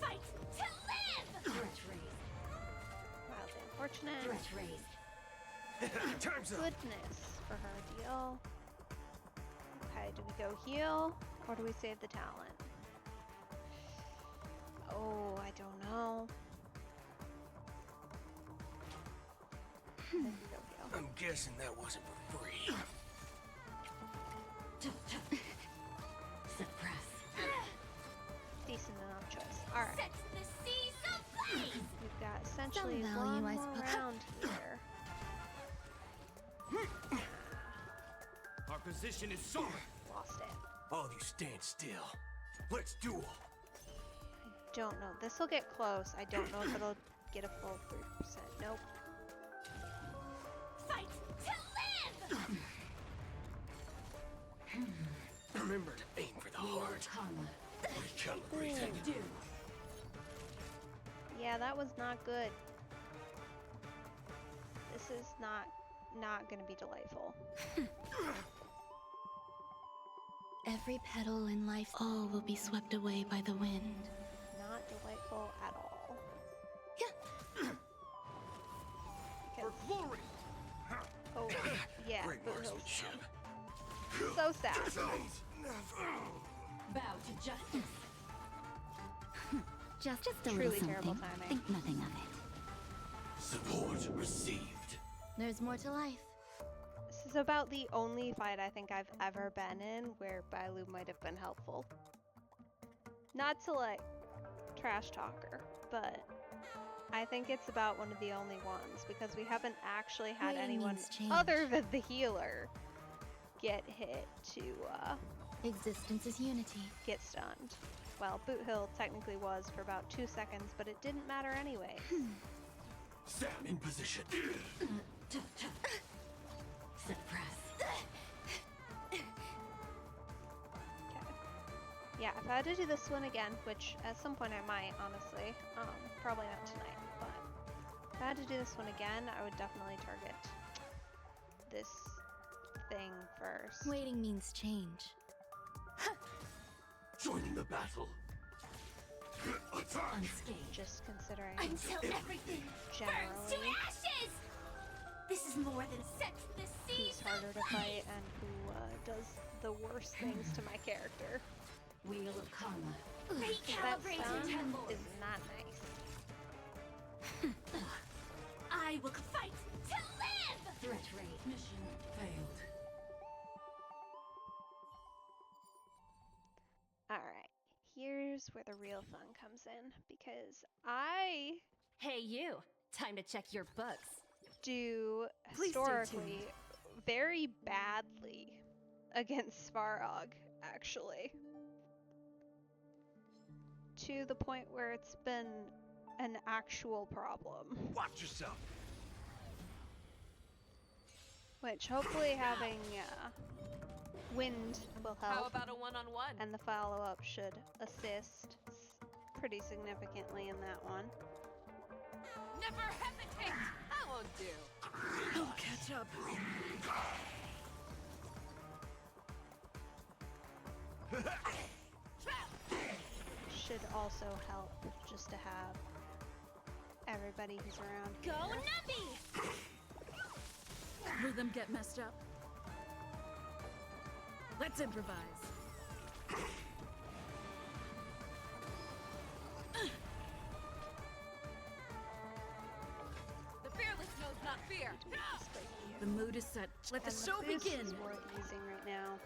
Fight to live! Threat raised. Mildly unfortunate. Threat raised. Time's up. Goodness for her deal. Okay, do we go heal or do we save the talent? Oh, I don't know. I think we go heal. I'm guessing that wasn't for free. Suppress. Decent enough choice. Alright, Set the seas ablaze! we've got essentially value, one I more suppose. round here. Our position is solid. Lost it. All of you stand still. Let's duel. I don't know. This will get close. I don't know if it'll get a full 3%. Nope. Fight to live! Remember to aim for the Wheel heart. of Karma. Recalibrate. Subdued. Yeah, that was not good. This is not gonna be delightful. Every petal in life, all will be swept away by the wind. Not delightful at all. For glory. Oh, yeah, Great Boot Hill's marksmanship. so sad. Bow to justice. Just a Truly little terrible something. timing. Think nothing of it. Support received. There's more to life. This is about the only fight I think I've ever been in where Bailu might have been helpful. Not to like trash talk her, but I think it's about one of the only ones because we haven't actually had Waiting anyone means change. other than the healer get hit to Existence is unity. get stunned. Well, Boot Hill technically was for about 2 seconds, but it didn't matter anyway. Sam in position. Suppress. Okay. Yeah, if I had to do this one again, which at some point I might, honestly, probably not tonight, but if I had to do this one again, I would definitely target this thing first. Waiting means change. Joining the battle. Attack! Unscathed. Just considering Until everything burns to generally. ashes! This is more than set the who's seas harder to fight and who does the worst things to my character. Wheel of Karma. That recalibrate sound temple. is not nice. I will fight to live. Threat rate. Mission failed. Alright, here's where the real fun comes in, because I Hey, you. Time to check your books. do Please stay historically very badly against Svarog, actually. To the point where it's been an actual problem. Watch yourself. Which hopefully having wind will How help, about a one-on-one? and the follow-up should assist pretty significantly in that one. Never hesitate! That won't do. I'll catch up. Should also help just to have everybody who's around Go here. Nubby! Rhythm get messed up. Let's improvise. The fearless knows not fear. The mood is set. Let the And show boost begin. is worth using right now.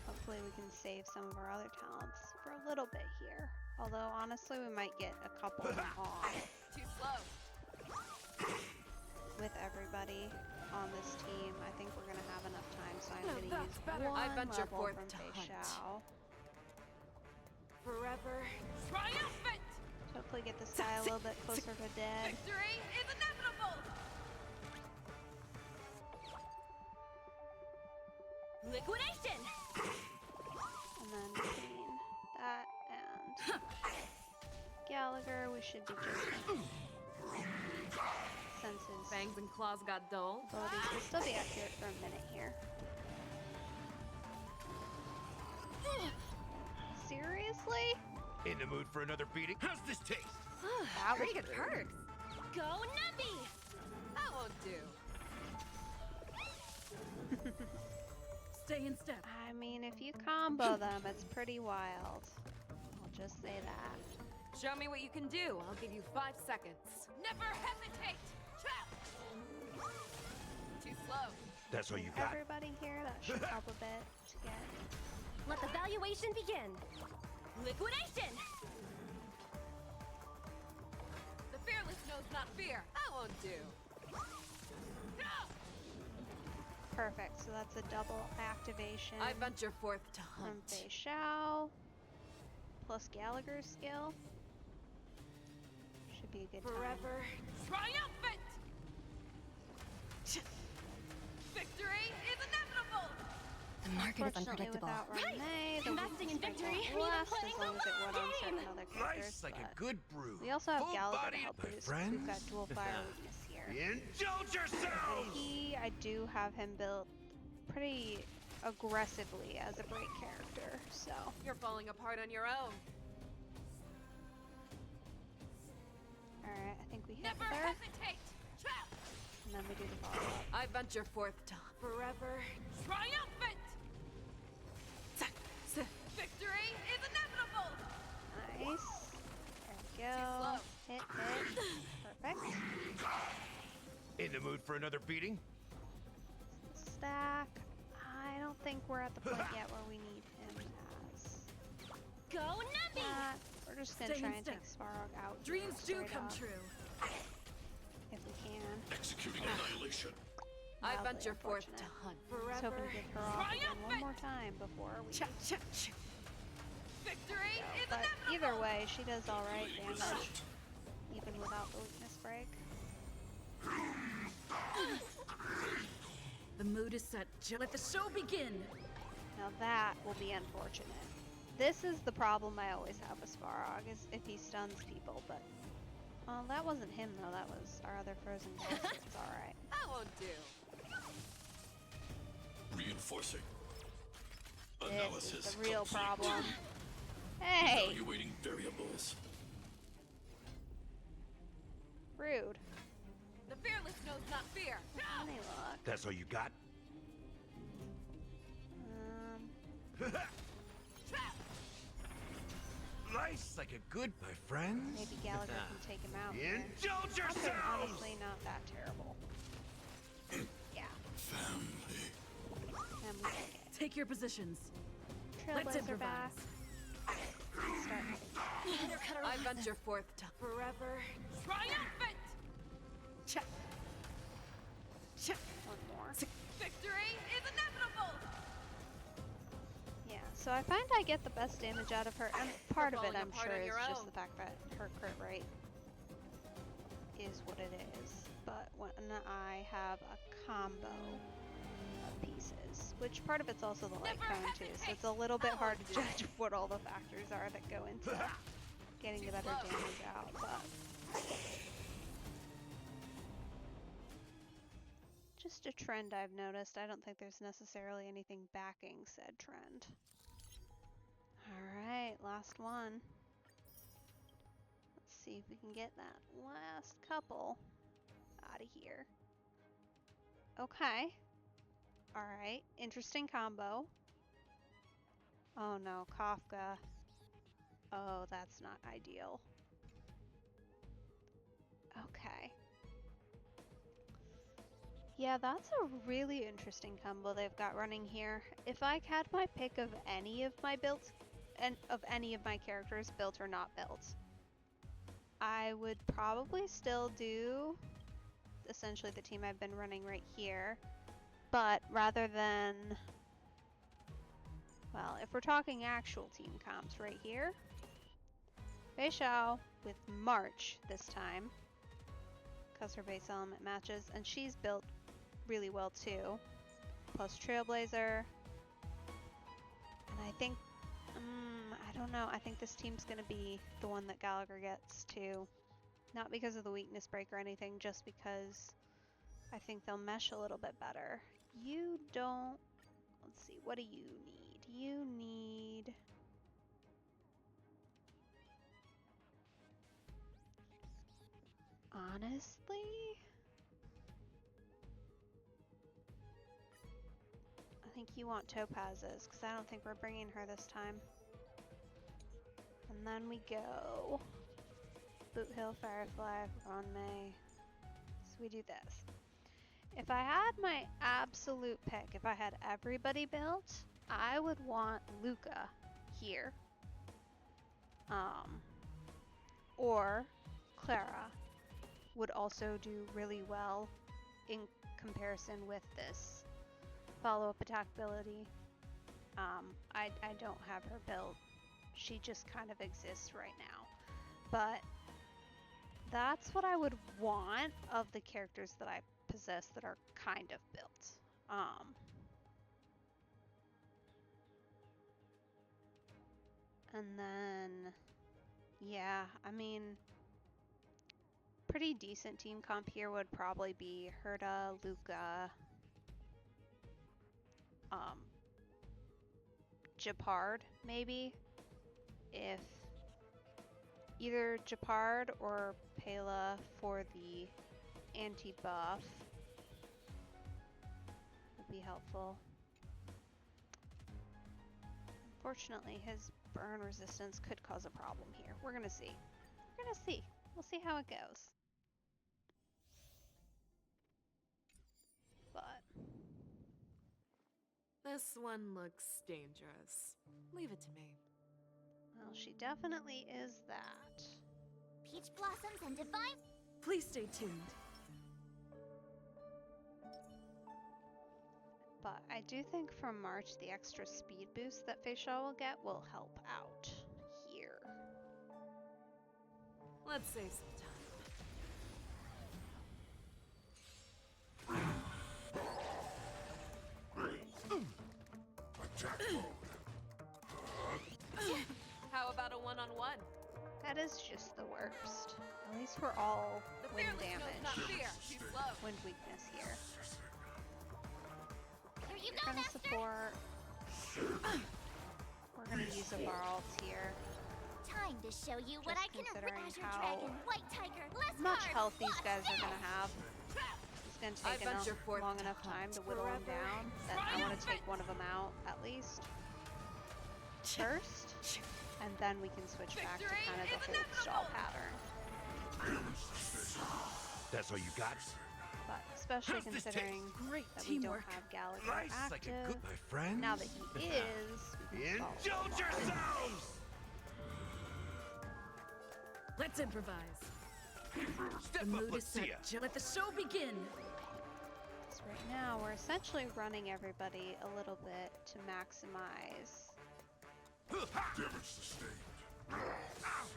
Hopefully we can save some of our other talents for a little bit here. Although honestly we might get a couple of them off Too slow. with everybody on this team. I think we're gonna have enough time, so I'm Now gonna that's use better. one I venture level forth from to hunt. Feixiao. Forever triumphant! To hopefully get this guy a little bit closer to dead. Victory is inevitable! Liquidation! And then between that and Gallagher, we should be just since his Fangs and claws got dull. abilities will still be accurate for a minute here. Seriously? In the mood for another beating? How's this taste? That Pretty was good rude. perks. Go Nubby! That won't do. Stay in step. I mean, if you combo them, it's pretty wild. I'll just say that. Show me what you can do. I'll give you 5 seconds. Never hesitate! Trap! Too slow. That's all you got? Everybody here, that should help a bit to get. Let the valuation begin. Liquidation! The fearless knows not fear. That won't do. Perfect, so that's a double activation I venture forth to from hunt. Feixiao. Plus Gallagher's skill. Should be a good time. Forever triumphant! Victory is inevitable! The market is Unfortunately, unpredictable. without Renee, the Investing in weakness victory rate and won't even less playing as long the as it would on long certain game. other characters. Nice like a but good brew. we also have Gallagher to Full-bodied, help my boost. friend. We've got dual fire weakness here. Indulge yourselves! I do have him built pretty aggressively as a break character, so You're falling apart on your own. alright, I think we hit Never there, hesitate! Trap! and then we do the follow-up. I venture forth to forever triumphant! Victory is inevitable! Nice. There we go. slow. Hit. Perfect. In the mood for another beating? Stack. I don't think we're at the point yet where we need him as Go Nubby! that. We're just gonna Stay try in and step. take Svarog out. Dreams do straight come up, true. if we can. Executing annihilation. I Mildly venture forth to unfortunate. hunt. I was hoping to get her off again one more time before we. Victory is But inevitable! either way, she does all right Awaiting damage, result. even without the weakness break. The mood is set. Let the show begin. Now that will be unfortunate. This is the problem I always have with Svarog, is if he stuns people, but... Well, that wasn't him though, that was our other frozen ghost, so it's alright. That won't do. Reinforcing. This Analysis is the real complete. problem. Hey! Evaluating variables. Rude. The fearless knows not fear. Any luck? That's all you got? Life's like a good, my friends. Maybe Gallagher can take him out. Indulge Here. yourselves! Honestly, not that terrible. Yeah. Family. And we take it. Take your positions. Let's Trailblazer improvise. back. Start hitting. I venture forth to forever triumphant. Check. Check. One more. Victory is inevitable. Yeah, so I find I get the best damage out of her, and part of it, falling I'm apart sure, on is your just own. the fact that her crit rate is what it is. But when I have a combo of pieces, which part of it's also the light cone too, so it's a little bit hard to judge what all the factors are that go into getting the better damage out, but just a trend I've noticed. I don't think there's necessarily anything backing said trend. Alright, last one. Let's see if we can get that last couple out of here. Okay. Alright, interesting combo. Oh no, Kafka. Oh, that's not ideal. Okay. Yeah, that's a really interesting combo they've got running here. If I had my pick of any of my builds, and of any of my characters, built or not built, I would probably still do essentially the team I've been running right here. But rather than, well, if we're talking actual team comps right here, Feixiao with March this time, because her base element matches, and she's built really well too, plus Trailblazer, and I think, I don't know, I think this team's gonna be the one that Gallagher gets too, not because of the weakness break or anything, just because I think they'll mesh a little bit better. You don't, let's see, what do you need? You need, honestly, I think you want Topaz's, because I don't think we're bringing her this time. And then we go Boot Hill, Firefly, Ron May. So we do this. If I had my absolute pick, if I had everybody built, I would want Luca here. Or Clara would also do really well in comparison with this follow-up attack ability. I don't have her built. She just kind of exists right now. But that's what I would want of the characters that I possess that are kind of built. And then, yeah, I mean, pretty decent team comp here would probably be Herta, Luca, Japard, maybe. If either Japard or Pela for the anti-buff would be helpful. Unfortunately, his burn resistance could cause a problem here. We're gonna see. We're gonna see. We'll see how it goes. But This one looks dangerous. Leave it to me. well, she definitely is that. Peach blossoms and divine. Please stay tuned. But I do think from March, the extra speed boost that Feixiao will get will help out here. Let's save some time. Attack mode. How about a one-on-one? That is just the worst. At least we're all The wind fearless knows not damage, fear. She's low. wind weakness here. Here you We're go, gonna Master. support. We're gonna use a bar ult here. Time to show you what Just I can. considering Azure how Dragon, White Tiger, less much carbs, health these watch guys are this. gonna have. gonna I take venture forth long to enough time hunt to whittle them forever. down that I want to take one of them out at least first, and then we can switch back to kind of the hold stall pattern. That's all you got? But especially How's this considering Great that we don't teamwork. have Gallagher Nice, active, like a good, my friend. now that he is, we can follow Indulge along. yourselves! Let's improvise. Step The up, mood is let's see set. ya. Let the show begin. So right now we're essentially running everybody a little bit to maximize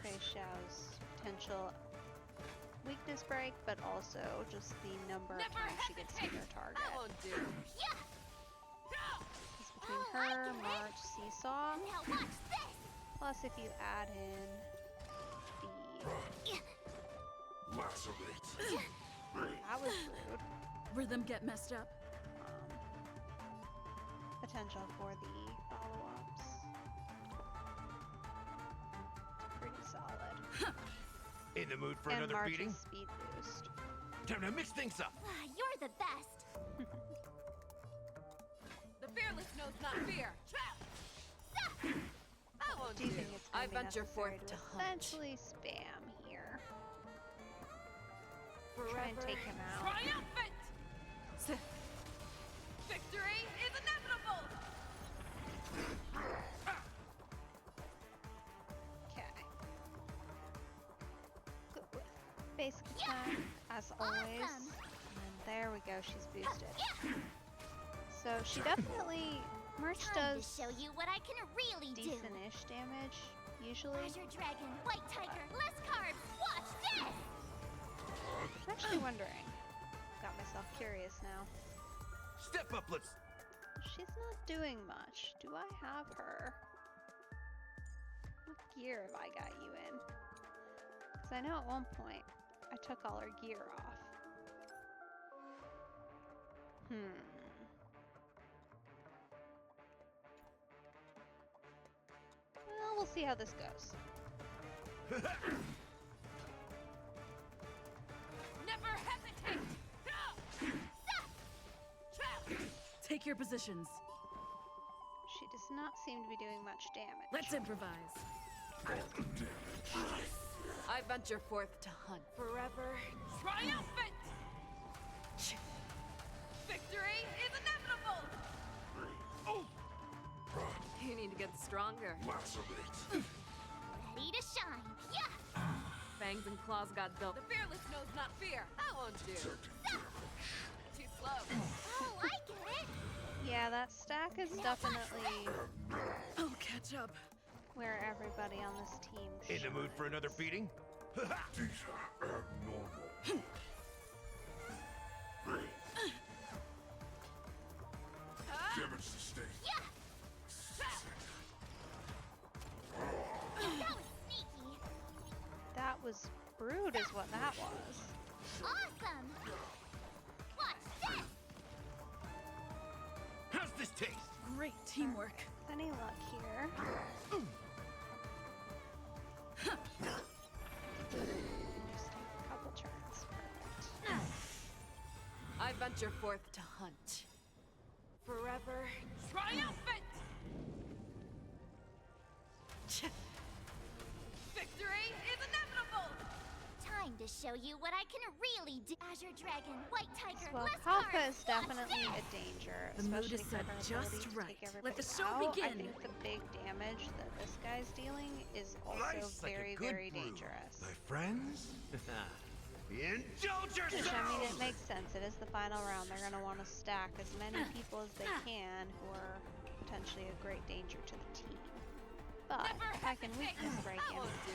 Feixiao's potential weakness break, but also just the number of times she gets hit her target. That won't do. It's between her, March, Seesaw, Now watch this! plus if you add in the... That was rude. Rhythm get messed up. Potential for the follow-ups. Pretty solid. In the mood for And another March's beating? speed boost. Time to mix things up. You're the best! The fearless knows not fear. That won't Do you do. think it's I going to be venture necessary forth to to hunt. essentially spam here? Forever. Try and take him out. Triumphant! Victory is inevitable! Okay. Good with basic attack, as always. And there we go, she's boosted. So she definitely... March Time does to show you what I can really do! decent-ish damage, usually. Azure Dragon, White Tiger, less carbs! Watch this! I'm actually wondering. Got myself curious now. Step up, let's... She's not doing much. Do I have her? What gear have I got you in? Because I know at one point I took all her gear off. Well, we'll see how this goes. Never hesitate! Take your positions. She does not seem to be doing much damage. Let's improvise. I venture forth to hunt. Forever. Triumphant! Victory is inevitable! Oh! You need to get stronger. Ready to shine! Yeah! Fangs and claws got built. The fearless knows not fear. That won't do. Too slow. Oh, I get it! Yeah, that stack is definitely I'll catch up. where everybody on this team In the mood for another beating? That was sneaky! That was brood is what that was. Awesome! Watch this! How's this taste? Great teamwork. Any luck here? Just take a couple turns. Perfect. I venture forth to hunt. Forever. Triumphant! Victory is inevitable! Time to show you what I can really do! Azure Dragon, White Tiger, Well, less Kalpa carbs! is definitely a danger, The mood especially is for set her just ability to right. take everybody Let the show out. I begin. think the big damage that this guy's dealing is also Nice, like a very, good very brew. dangerous. My friends? Indulge Which, yourselves! I mean, it makes sense. It is the final round. They're going to want to stack as many people as they can who are potentially a great danger to the team. But if I can weakness break That him, won't do.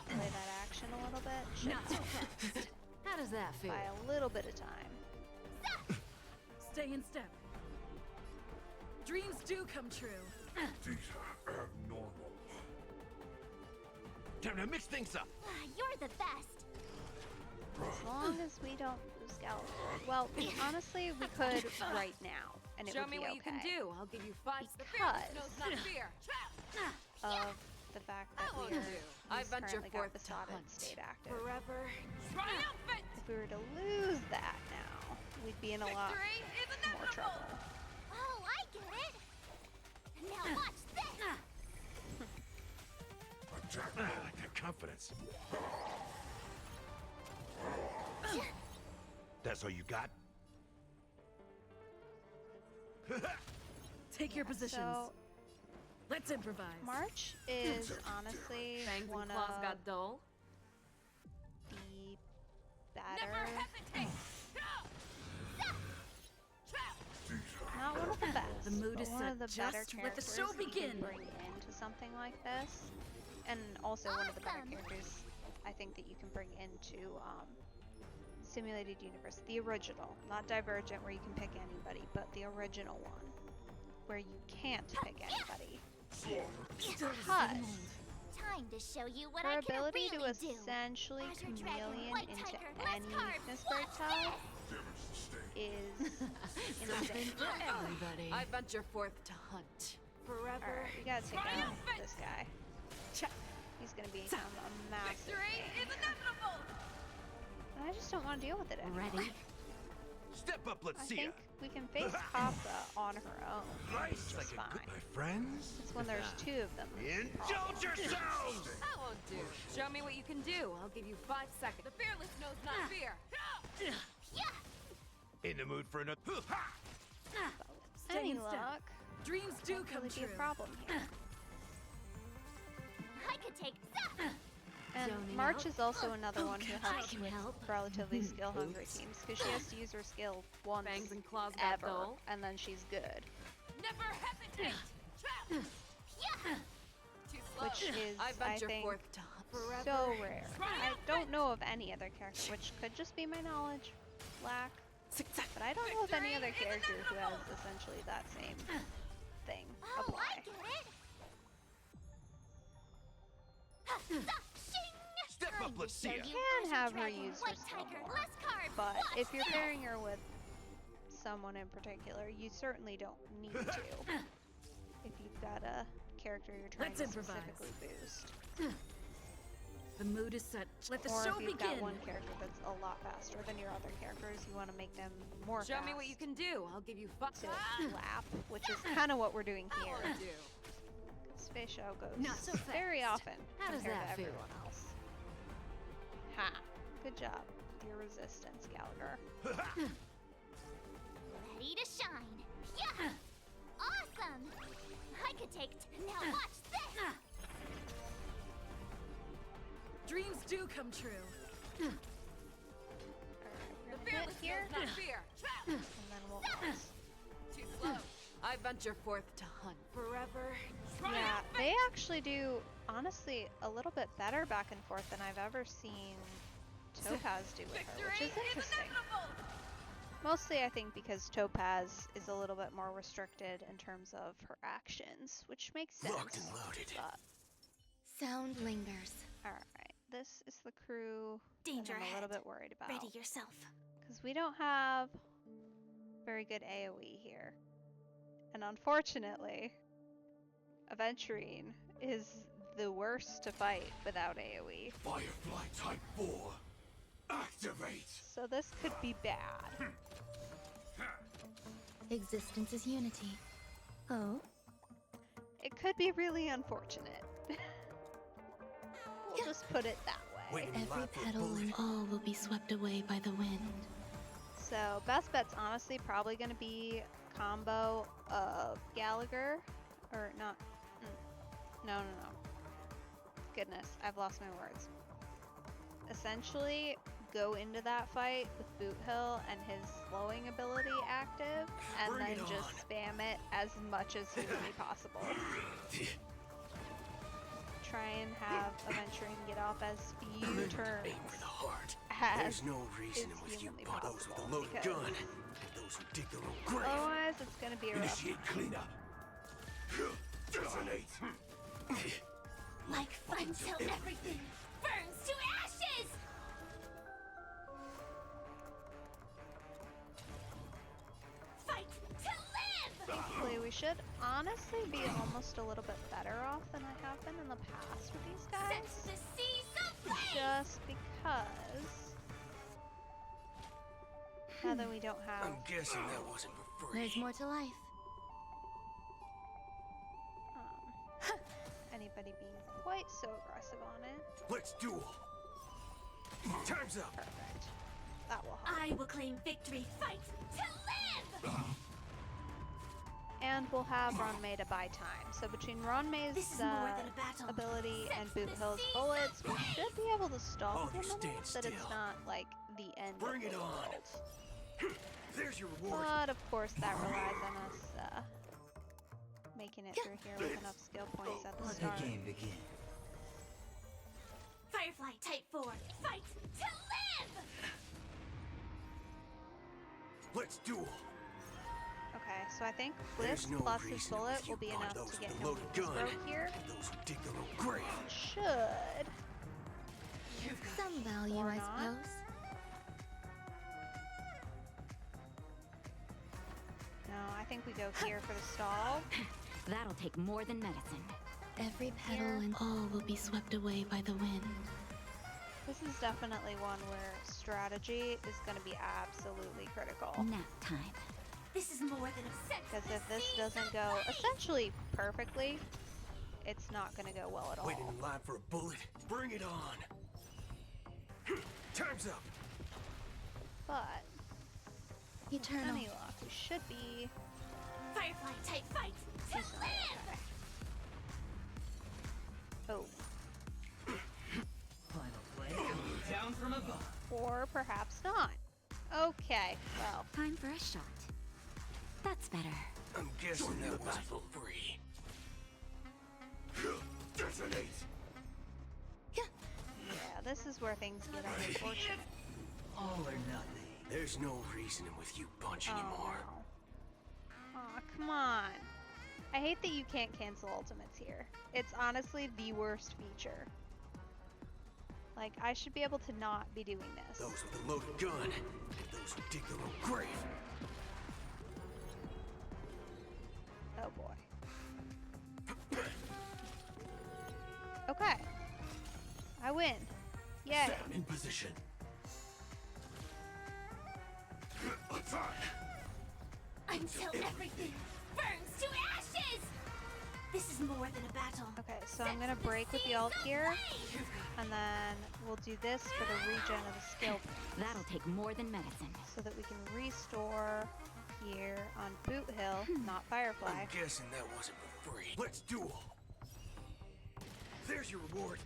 play that action a little bit, should Not so fast. How does that feel? by a little bit of time. Stay in step. Dreams do come true. Time to mix things up. You're the best! As long as we don't lose Gallagher. Well, honestly, we could right now, and it Show would me be what okay. you can do. I'll give you 5 The fearless knows not fear. Of the fact that That won't we're do. I he's venture currently forth got to Besotted hunt. State active. Forever. Triumphant! if we were to lose that now, we'd be in a lot more trouble. Oh, I get it. Now watch this. I like that confidence. That's all you got? Take your positions. So, Let's improvise. March is honestly Fangs one and claws of got dull. the better, not one of the best, The mood but is one set. of the better Just let the characters show that you begin. can bring into something like this, and also one of the better characters I think that you can bring into Simulated Universe, the original, not Divergent where you can pick anybody, but the original one where you can't pick anybody. Because Time to show you what her I can ability really to do. essentially Azure Dragon, chameleon White into Tiger, any Leskar, weakness bird watch type this! is insane. For everybody. I venture forth to hunt. Forever. Alright, we gotta take out this guy. He's gonna become a massive pain. And I just don't want to deal with it anymore. Ready? Step up, let's I see think ya. we can face Kappa on her own, which Nice, is like a fine. good, my friends. It's when there's two of them. that's the problem. Indulge yourselves! That won't do. Show me what you can do. I'll give you 5 seconds. The fearless knows not fear. In the mood for another. Any in step. luck? Dreams do Won't come really be true. a problem here. I could take And Zoning March out. is also another one who helps can with help. relatively skill-hungry teams because she has to use her skill once Fangs and claws got ever, dull. and then she's good, Never hesitate. Too slow. which is, I I venture think, forth to hunt. Forever. so rare. I don't know of any other character, which could just be my knowledge lack, but I don't know of any other character who has essentially that same thing Oh, I apply. get it. Step up, let's see ya. Can have her use her skill more, but if you're pairing her with someone in particular, you certainly don't need to. If you've got a character you're trying Let's to improvise. specifically boost, The mood is set. Let the or show if you've begin. got one character that's a lot faster than your other characters, you want to make them more Show fast me what you can do. I'll give you 5 to lap, which is kind of what we're doing here. do. Feixiao goes Not so very fast. often How does compared that to feel? everyone else. Ha! Good job with your resistance, Gallagher. Ready to shine. Yeah! Awesome! I could take now watch this! Dreams do come true. Alright, The we're gonna fearless hit here, knows not fear. and then we'll pause. Too slow. I venture forth to hunt. Forever. Yeah, they actually do, honestly, a little bit better back and forth than I've ever seen Topaz do with her, which is interesting. Mostly, I think, because Topaz is a little bit more restricted in terms of her actions, which makes sense. Locked and loaded. But, Sound lingers. alright, this is the crew Danger that I'm a little ahead. bit worried about. Ready yourself. Because we don't have very good AoE here. And unfortunately, Aventurine is the worst to fight without AoE. Firefly Type 4. Activate! So this could be bad. Existence is unity. Oh? It could be really unfortunate. We'll just put it that way. Waiting in Every line for a petal bullet. and all will be swept away by the wind. So best bet's honestly probably going to be combo of Gallagher, or not. No. Goodness, I've lost my words. Essentially, go into that fight with Boot Hill and his slowing ability active, and Bring then it just on. spam it as much as humanly possible. Try and have Aventurine get off as few turns Aim for the heart. as There's no reason is with you humanly those with possible, a loaded because gun. And those who dig their own grave. otherwise it's gonna be a rough. Initiate cleanup. Detonate. Like fun till everything burns to ashes! Fight to live! Thankfully, we should honestly be almost a little bit better off than I have been in the past with these Set guys. the seas ablaze! Just because Now that we don't have. I'm guessing that wasn't for free. There's more to life. Anybody being quite so aggressive on it. Let's duel. Time's up. Perfect. That will help. I will claim victory. Fight to live! And we'll have Ronmei to buy time. So between Ronmei's This is more than a battle. ability and Set Boot the Hill's seas bullets, we should be able to stop Oh, them you stand enough that it's still. not like the end Bring of it the on. world. There's your reward. But of course that relies on us making it through here with enough skill points at the start. begin. Firefly Type 4. Fight to live! Let's duel. Okay, so I think There's Bliss no plus his reason bullet with will you be on enough those to with get the him loaded with his gun. throat here. Those who dig their own grave. Should. Some value, Or I not. suppose. No, I think we go here for the stall. That'll take more than medicine. Every petal Here. and all will be swept away by the wind. This is definitely one where strategy is going to be absolutely critical. Nap time. This is more than a set. Because if this doesn't go essentially perfectly, it's not going to go well at all. Waiting in line for a bullet. Bring it on. Time's up. But, Eternal. any luck, we should be Firefly Type Fight to decently live! okay. Oh, Final play coming down from above. or perhaps not. Okay, well, Time for a shot. That's better. I'm guessing that wasn't for free. Detonate. yeah, this is where things get unfortunate. All or nothing. There's no reasoning with you bunch anymore. Oh, aw, come on. I hate that you can't cancel ultimates here. It's honestly the worst feature. Like, I should be able to not be doing this. Those with a loaded gun. Those who dig their own grave. Oh boy. Okay. I win. Yay. In position. Attack! Until everything burns to ashes! This is more than a battle. Okay, so I'm gonna break with the alt here, and then we'll do this for the regen of the skill points, That'll take more than medicine. so that we can restore here on Boot Hill, not Firefly. I'm guessing that wasn't for free. Let's duel. There's your reward.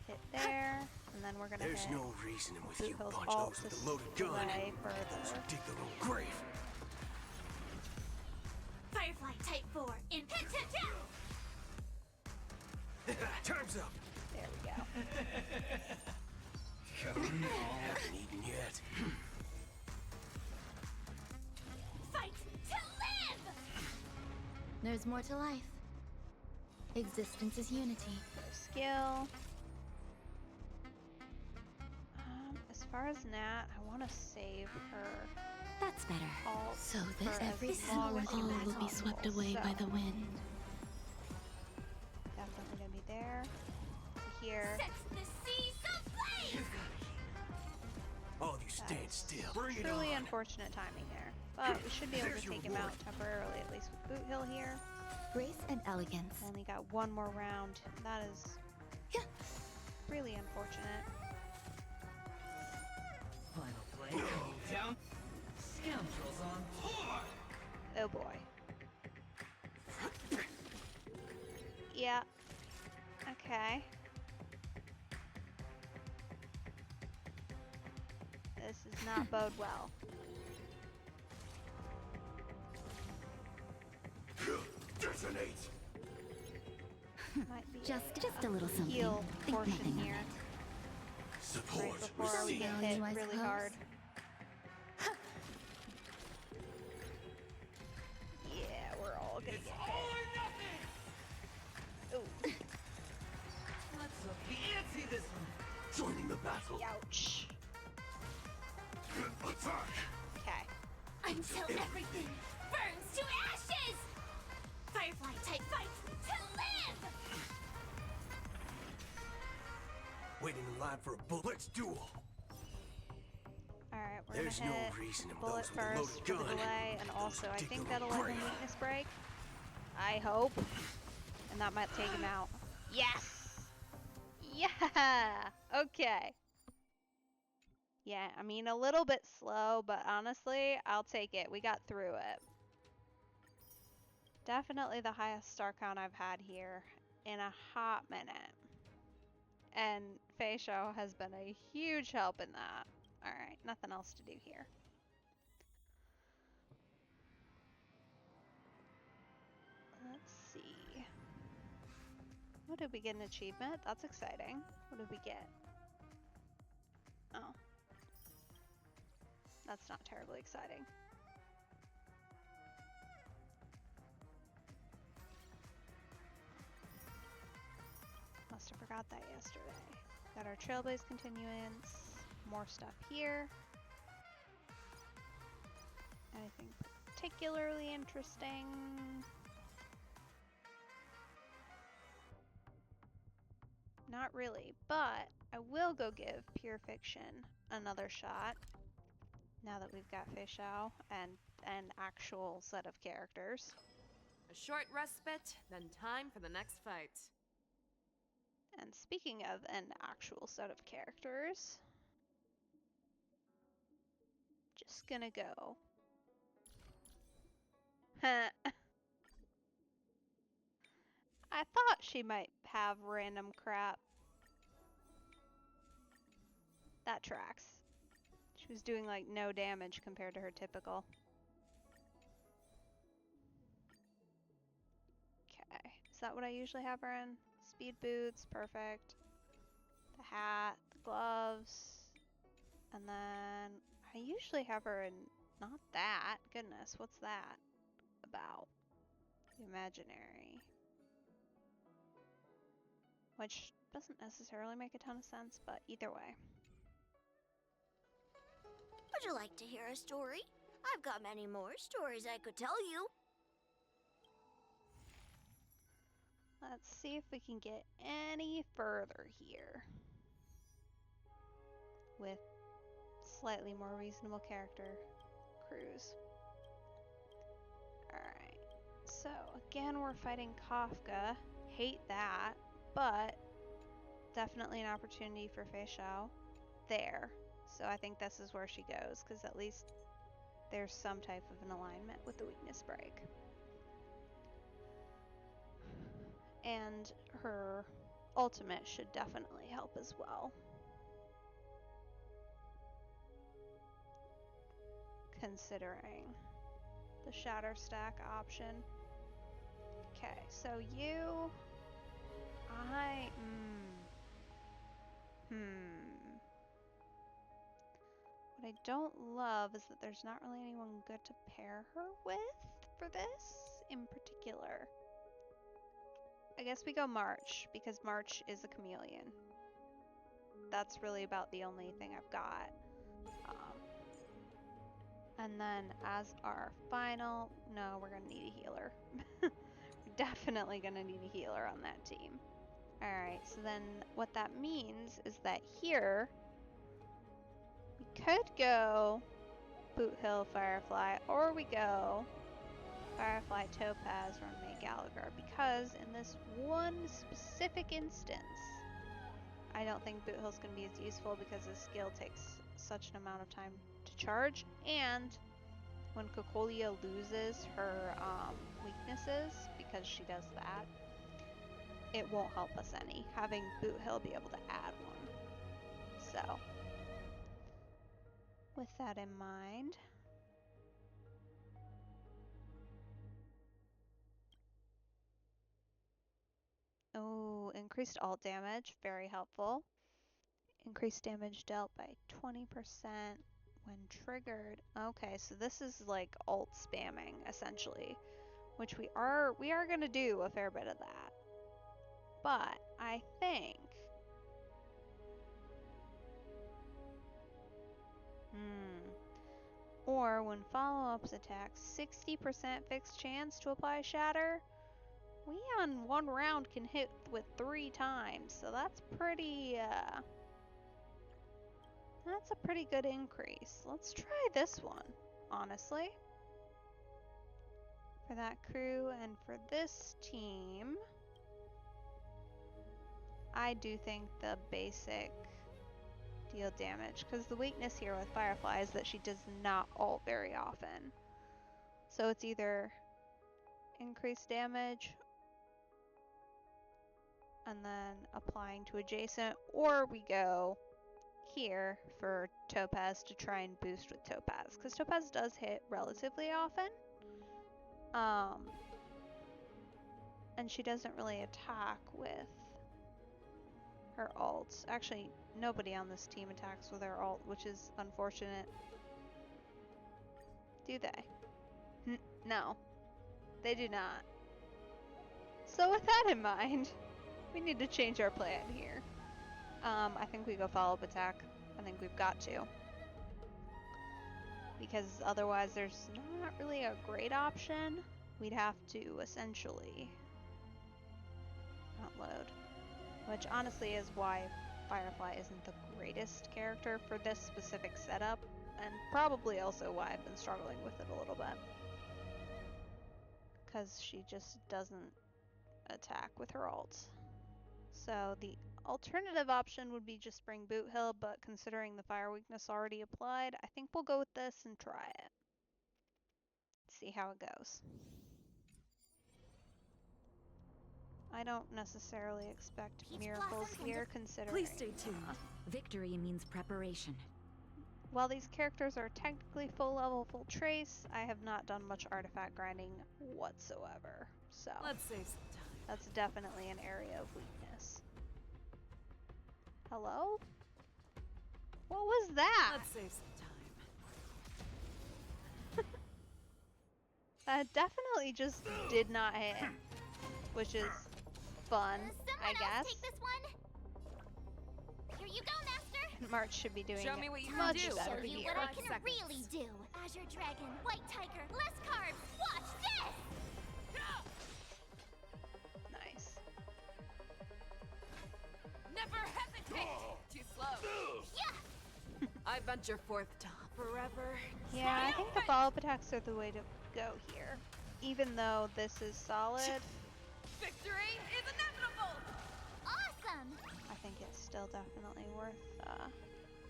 Hit there, and then we're gonna There's hit no reasoning with Boot you Hill's bunch. alt Those to with a loaded gun. delay Those who further. dig their own grave. Firefly Type 4 in pit to Time's up. There we go. Haven't eaten yet. Fight to live! There's more to life. Existence is unity. No skill. As far as Nat, I want to save her That's better. alt. So this for every as petal long and as all humanly will be swept possible, away by so the wind. Definitely gonna be there. To here. Set the seas aflame! All of you stand That's still. Bring it Truly on. unfortunate timing there. But we should be able There's to your take him reward. out temporarily, at least with Boot Hill here. Grace and elegance. Only got one more round. That is really unfortunate. Final play coming down. Scoundrels on board. Oh boy. Yeah. Okay. This does not bode well. Detonate! Might be Just a little something. heal Think portion nothing of here. it. Support Right before we received. get Value, hit I really suppose. hard. Yeah, we're all gonna get hit. Ooh, Let's up the ante this one. Joining the battle. ouch. Attack! Okay. Until everything burns to ashes! Firefly Type Fight to live! Waiting in line for a bullet. Let's duel. Alright, we're There's gonna no hit reason in bullet those with a first loaded for the gun. delay, and Those also I think ridiculous that'll let him greyhounds. weakness break. I hope. And that might take him out. Yes! Yeah! Okay. Yeah, I mean, a little bit slow, but honestly, I'll take it. We got through it. Definitely the highest star count I've had here in a hot minute. And Feixiao has been a huge help in that. Alright, nothing else to do here. Let's see. What did we get an achievement? That's exciting. What did we get? Oh. That's not terribly exciting. Must have forgot that yesterday. Got our Trailblaze continuance. More stuff here. Anything particularly interesting? Not really, but I will go give Pure Fiction another shot now that we've got Feixiao and an actual set of characters. A short respite, then time for the next fight. And speaking of an actual set of characters, just gonna go. I thought she might have random crap. That tracks. She was doing like no damage compared to her typical. Okay, is that what I usually have her in? Speed boots, perfect. The hat, the gloves, and then I usually have her in not that. Goodness, what's that about? The imaginary. Which doesn't necessarily make a ton of sense, but either way. Would you like to hear a story? I've got many more stories I could tell you. Let's see if we can get any further here with slightly more reasonable character crews. Alright, so again we're fighting Kafka. Hate that, but definitely an opportunity for Feixiao there. So I think this is where she goes, because at least there's some type of an alignment with the weakness break. And her ultimate should definitely help as well. Considering the shatter stack option. Okay, so you... What I don't love is that there's not really anyone good to pair her with for this in particular. I guess we go March, because March is a chameleon. That's really about the only thing I've got. And then as our final, no, we're gonna need a healer. We're definitely gonna need a healer on that team. Alright, so then what that means is that here, we could go Boot Hill Firefly, or we go Firefly Topaz Run May Gallagher, because in this one specific instance, I don't think Boot Hill's going to be as useful because his skill takes such an amount of time to charge, and when Cocolia loses her weaknesses, because she does that, it won't help us any, having Boot Hill be able to add one. So, with that in mind, oh, increased alt damage, very helpful. Increased damage dealt by 20% when triggered. Okay, so this is like alt spamming essentially, which we are going to do a fair bit of that. But I think or when follow-ups attack, 60% fixed chance to apply shatter. We on one round can hit with 3 times, so that's pretty, that's a pretty good increase. Let's try this one, honestly. For that crew and for this team, I do think the basic deal damage, because the weakness here with Firefly is that she does not ult very often. So it's either increased damage and then applying to adjacent, or we go here for Topaz to try and boost with Topaz, because Topaz does hit relatively often. And she doesn't really attack with her ults. Actually, nobody on this team attacks with her ult, which is unfortunate. Do they? No, they do not. So with that in mind, we need to change our plan here. I think we go follow-up attack. I think we've got to. Because otherwise there's not really a great option. We'd have to essentially outload. Which honestly is why Firefly isn't the greatest character for this specific setup. And probably also why I've been struggling with it a little bit. Because she just doesn't attack with her ult. So the alternative option would be just bring Boot Hill, but considering the fire weakness already applied, I think we'll go with this and try it. See how it goes. I don't necessarily expect miracles here, considering... Please stay tuned. Victory means preparation. While these characters are technically full level, full trace, I have not done much artifact grinding whatsoever. So Let's save some time. That's definitely an area of weakness. Hello? What was that? Let's save some time. That definitely just did not hit, which is fun, I guess. Take this one. Here you go, Master. March should be doing Show me what you can much do. better Show you here. what I can really do. Azure Dragon, White Tiger, less carbs. Watch this. Nice. Never hesitate. Too slow. Yeah. I venture forth to forever. Yeah, I think the follow-up attacks are the way to go here. Even though this is solid, Victory is inevitable. Awesome. I think it's still definitely worth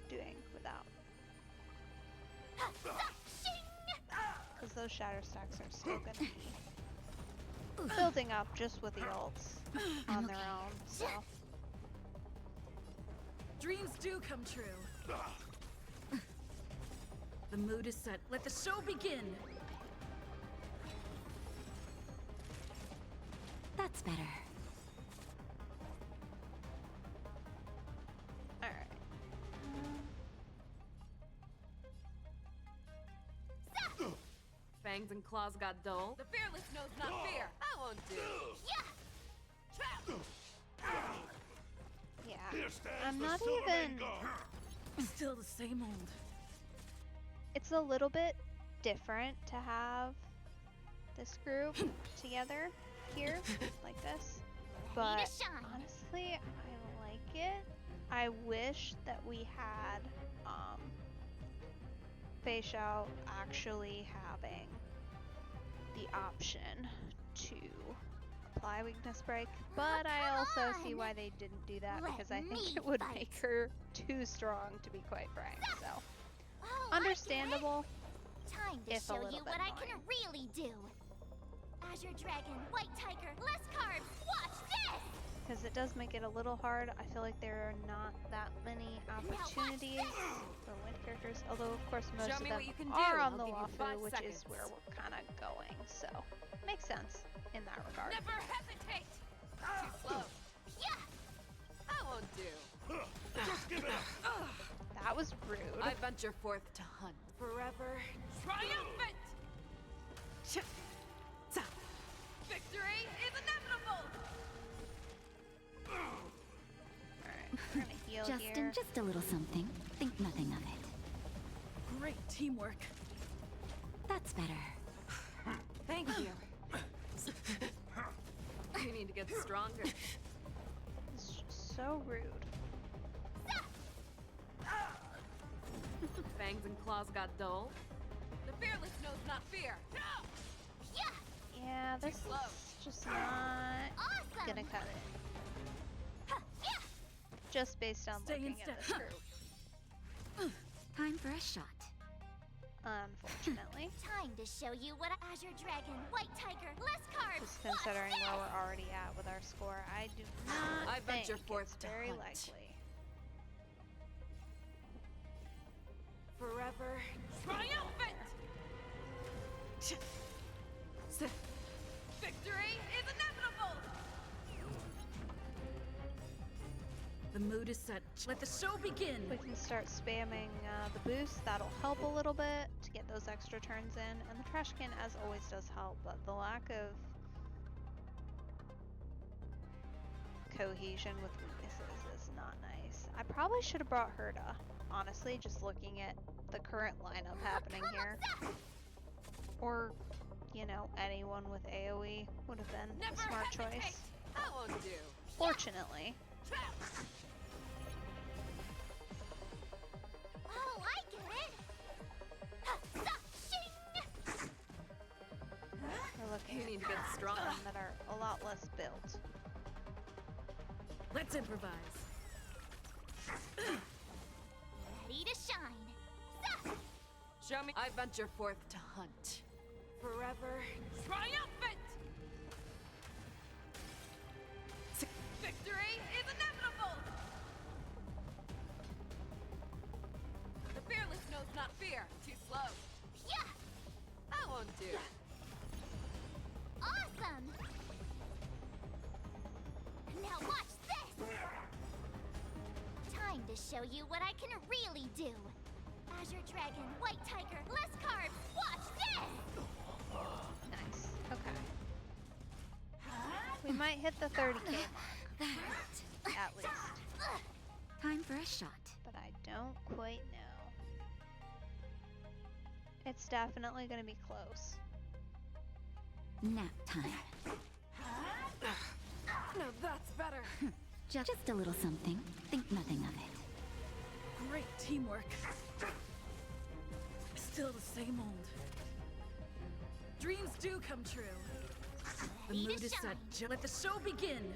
doing without. Because those shatter stacks are still going to be building up just with the ults on their own, so. Dreams do come true. The mood is set. Let the show begin. That's better. Alright. Fangs and claws got dull. The fearless knows not fear. I won't do. Yeah. Here stands I'm the not Silvermane even... Guard. Still the same old. It's a little bit different to have this group together here, like this. But honestly, I like it. I wish that we had Feixiao actually having the option to apply weakness break, but I also see why they didn't do that, because I think it would make her too strong, to be quite frank. So understandable. Time to If a show little you bit what I annoying. can really do. Azure Dragon, White Tiger, less carbs. Watch this. Because it does make it a little hard. I feel like there are not that many opportunities for wind characters, although of course most Show of me them what you can are do. on I'll the give you Wafu, 5 which is seconds. where we're kind of going. So makes sense in that regard. Never hesitate. Too slow. Yeah. I won't do. Just give it up. That was rude. I venture forth to hunt forever. Triumphant. Victory is inevitable. Alright, we're gonna heal here. Just a little something. Think nothing of it. Great teamwork. That's better. Thank you. You need to get stronger. It's just so rude. Fangs and claws got dull. The fearless knows not fear. Yeah, this is just not gonna cut it. Just based on Stay in looking at step. this group. Time for a shot. Unfortunately. Time to show you what Azure Dragon, White Tiger, less carbs. Just considering where we're already at with our score, I do not I think venture forth it's to very hunt. likely. Forever triumphant! Victory is inevitable! The mood is set. Let the show begin. We can start spamming the boost. That'll help a little bit to get those extra turns in. And the trash can, as always, does help, but the lack of cohesion with weaknesses is not nice. I probably should have brought Herta, honestly, just looking at the current lineup happening here. Or, you know, anyone with AoE would have been a smart choice. That won't do. Fortunately. Oh, I get it. We're looking You at need to get stronger. some that are a lot less built. Let's improvise. Ready to shine. Show me. I venture forth to hunt. Forever triumphant! Victory is inevitable! The fearless knows not fear. Too slow. Yeah, That won't do. awesome. Now watch this. Time to show you what I can really do. Azure Dragon, White Tiger, less carbs. Watch this. Nice. Okay. We might hit the 30k mark, That hurt. at least. Time for a shot. But I don't quite know. It's definitely going to be close. Nap time. No, that's better. Just a little something. Think nothing of it. Great teamwork. Still the same old. Dreams do come true. The Ready to mood is shine. set. Let the show begin.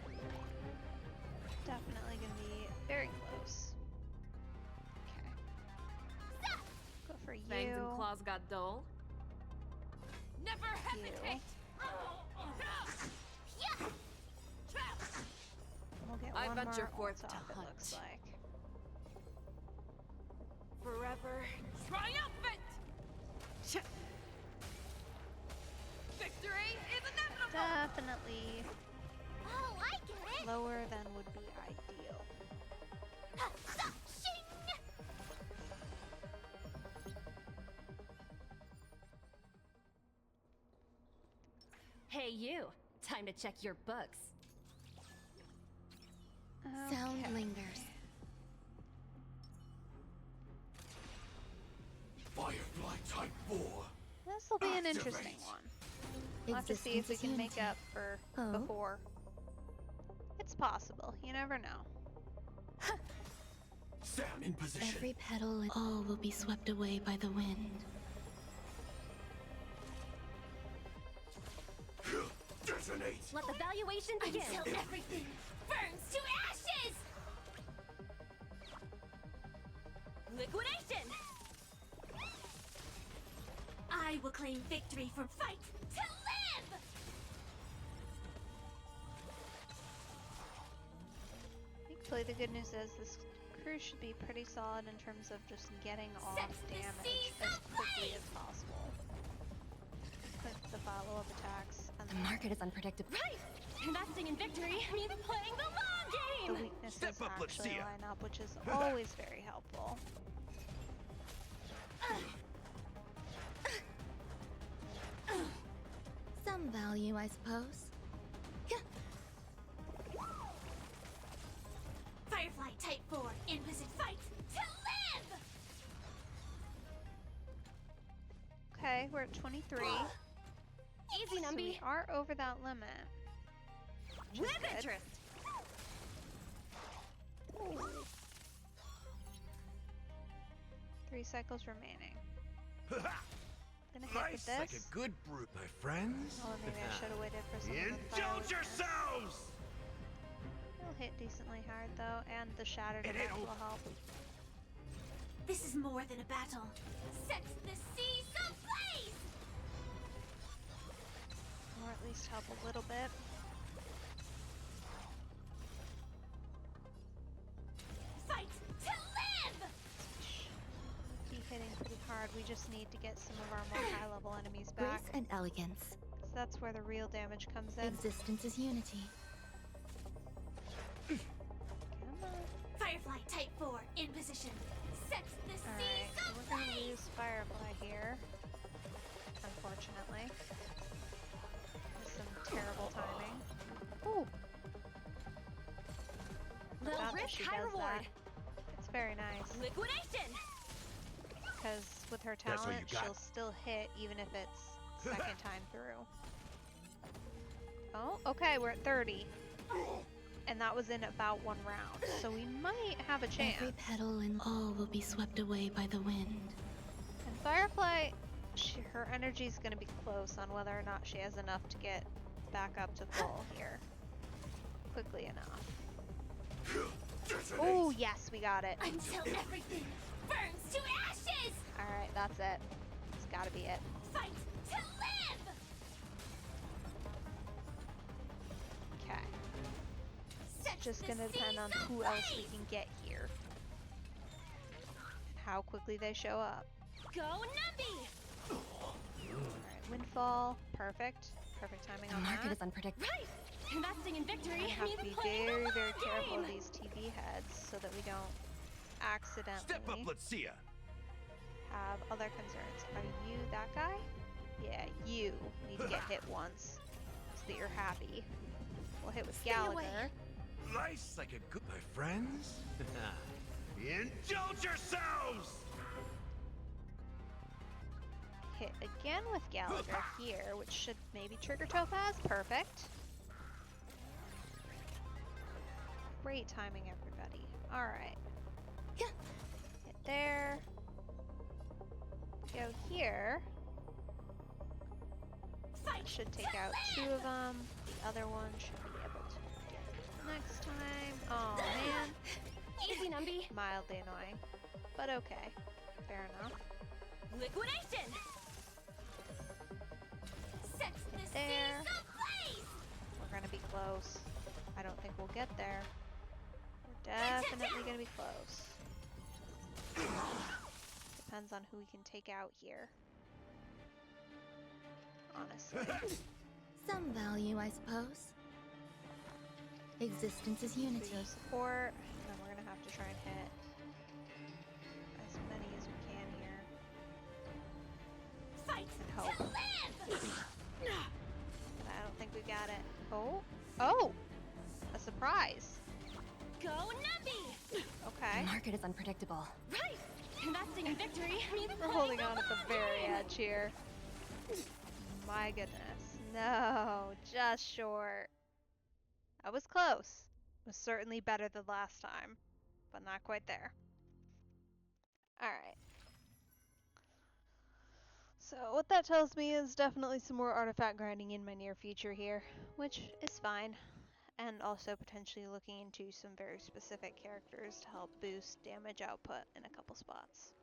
Definitely going to be very close. Okay. Go for you. Fangs and claws got dull. Never hesitate! Yeah, We'll get I one venture more forth ult to off, it hunt. looks like. Forever triumphant! Victory is inevitable! Definitely oh, I get it. lower than would be ideal. Shing. Hey, you. Time to check your books. Sound Okay. lingers. Firefly Type 4. This will be an interesting Activate. one. We'll have to see if we can make up for before. It's possible. You never know. Sam in position. Every petal and all will be swept away by the wind. Detonate. Let the valuation begin. Until everything burns to ashes. Liquidation! I will claim victory from fight to live. Thankfully, the good news is this crew should be pretty solid in terms of just getting off Sets the damage seas as quickly ablaze. as possible. Quick the follow-up attacks and The market is unpredictable. Right! Investing in victory means playing the long the game! weaknesses Step up, actually Lucia. line up, which is always very helpful. Some value, I suppose. Firefly Type 4 in position fight to live. Okay, we're at 23. Easy, So we Numby. are over that limit. which is good. interest. 3 cycles remaining. Gonna hit with Nice, this. like a good brew, my friends. Oh, maybe I should have waited for someone with fire Indulge weakness. yourselves! It'll hit decently hard though, and the shattered It effect ain't will help. This is more than a battle. Set the seas ablaze! Or at least help a little bit. Fight to live! Keep hitting pretty hard. We just need to get some of our more high level enemies back. Grace and elegance. So that's where the real damage comes in. Existence is unity. Come on. Firefly Type 4 in position. Set the Alright, seas so we're gonna ablaze! lose Firefly here. Unfortunately. With some terrible timing. Ooh! Little Forgot that risk, she high does reward. that. It's very nice. Liquidation. Because with her That's all talent, you got? she'll still hit even if it's second time through. Oh, okay, we're at 30. And that was in about 1 round, so we might have a chance. Every petal and all will be swept away by the wind. And Firefly, her energy is going to be close on whether or not she has enough to get back up to full here. Quickly enough. Oh, yes, we got it. Until everything burns to ashes! Alright, that's it. It's gotta be it. Fight to live! Okay. Set Just the gonna depend on seas who else we ablaze! can get here. And how quickly they show up. Go Numby. Alright, Windfall. Perfect. Perfect timing The on market that. is unpredictable. Right. Investing in victory We have means to be playing very, the very long careful of game. these TV heads so that we don't Step up, accidentally let's see ya. have other concerns. Are you that guy? Yeah, you need to get hit once so that you're happy. We'll hit with Stay away. Gallagher. Nice, like a good, my friends. Indulge yourselves! Hit again with Gallagher here, which should maybe trigger Topaz. Perfect. Great timing, everybody. Alright. Hit there. Go here. Fight Should take out 2 of them. The other one should be able to get it next time. Oh man. Easy Numby. Mildly annoying. But okay. Fair enough. Liquidation. Set the There. seas ablaze! We're gonna be close. I don't think we'll get there. We're definitely gonna be close. Depends on who we can take out here. Honestly. Some value, I suppose. Existence is We unity. go support, and then we're gonna have to try and hit as many as we can here. Fight And to hope. live! But I don't think we got it. Oh! Oh! A surprise! Go Numby. Okay. The market is unpredictable. Right. Investing in victory means We're playing holding the on at the long very game. edge here. My goodness. No, just short. I was close. It was certainly better than last time, but not quite there. Alright. So what that tells me is definitely some more artifact grinding in my near future here, which is fine. And also potentially looking into some very specific characters to help boost damage output in a couple spots.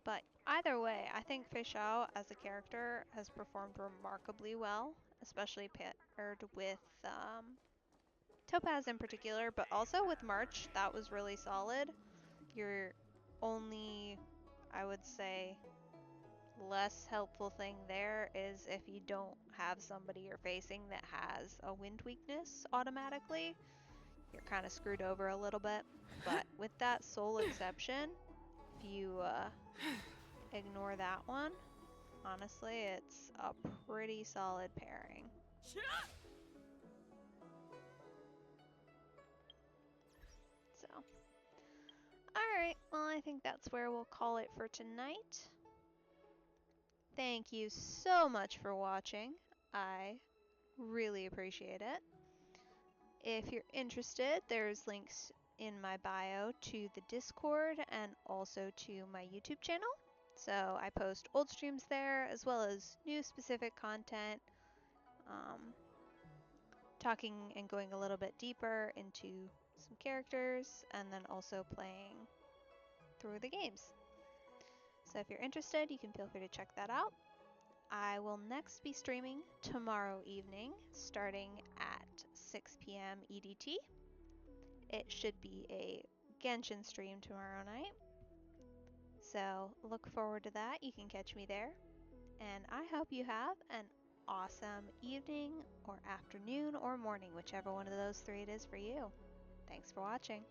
But either way, I think Feixiao as a character has performed remarkably well, especially paired with Topaz in particular, but also with March. That was really solid. Your only, I would say, less helpful thing there is if you don't have somebody you're facing that has a wind weakness automatically, you're kind of screwed over a little bit. But with that sole exception, if you ignore that one, honestly, it's a pretty solid pairing. So, alright, well, I think that's where we'll call it for tonight. Thank you so much for watching. I really appreciate it. If you're interested, there's links in my bio to the Discord and also to my YouTube channel. So I post old streams there as well as new specific content, talking and going a little bit deeper into some characters and then also playing through the games. So if you're interested, you can feel free to check that out. I will next be streaming tomorrow evening starting at 6 p.m. EDT. It should be a Genshin stream tomorrow night. So look forward to that. You can catch me there. And I hope you have an awesome evening or afternoon or morning, whichever one of those three it is for you. Thanks for watching.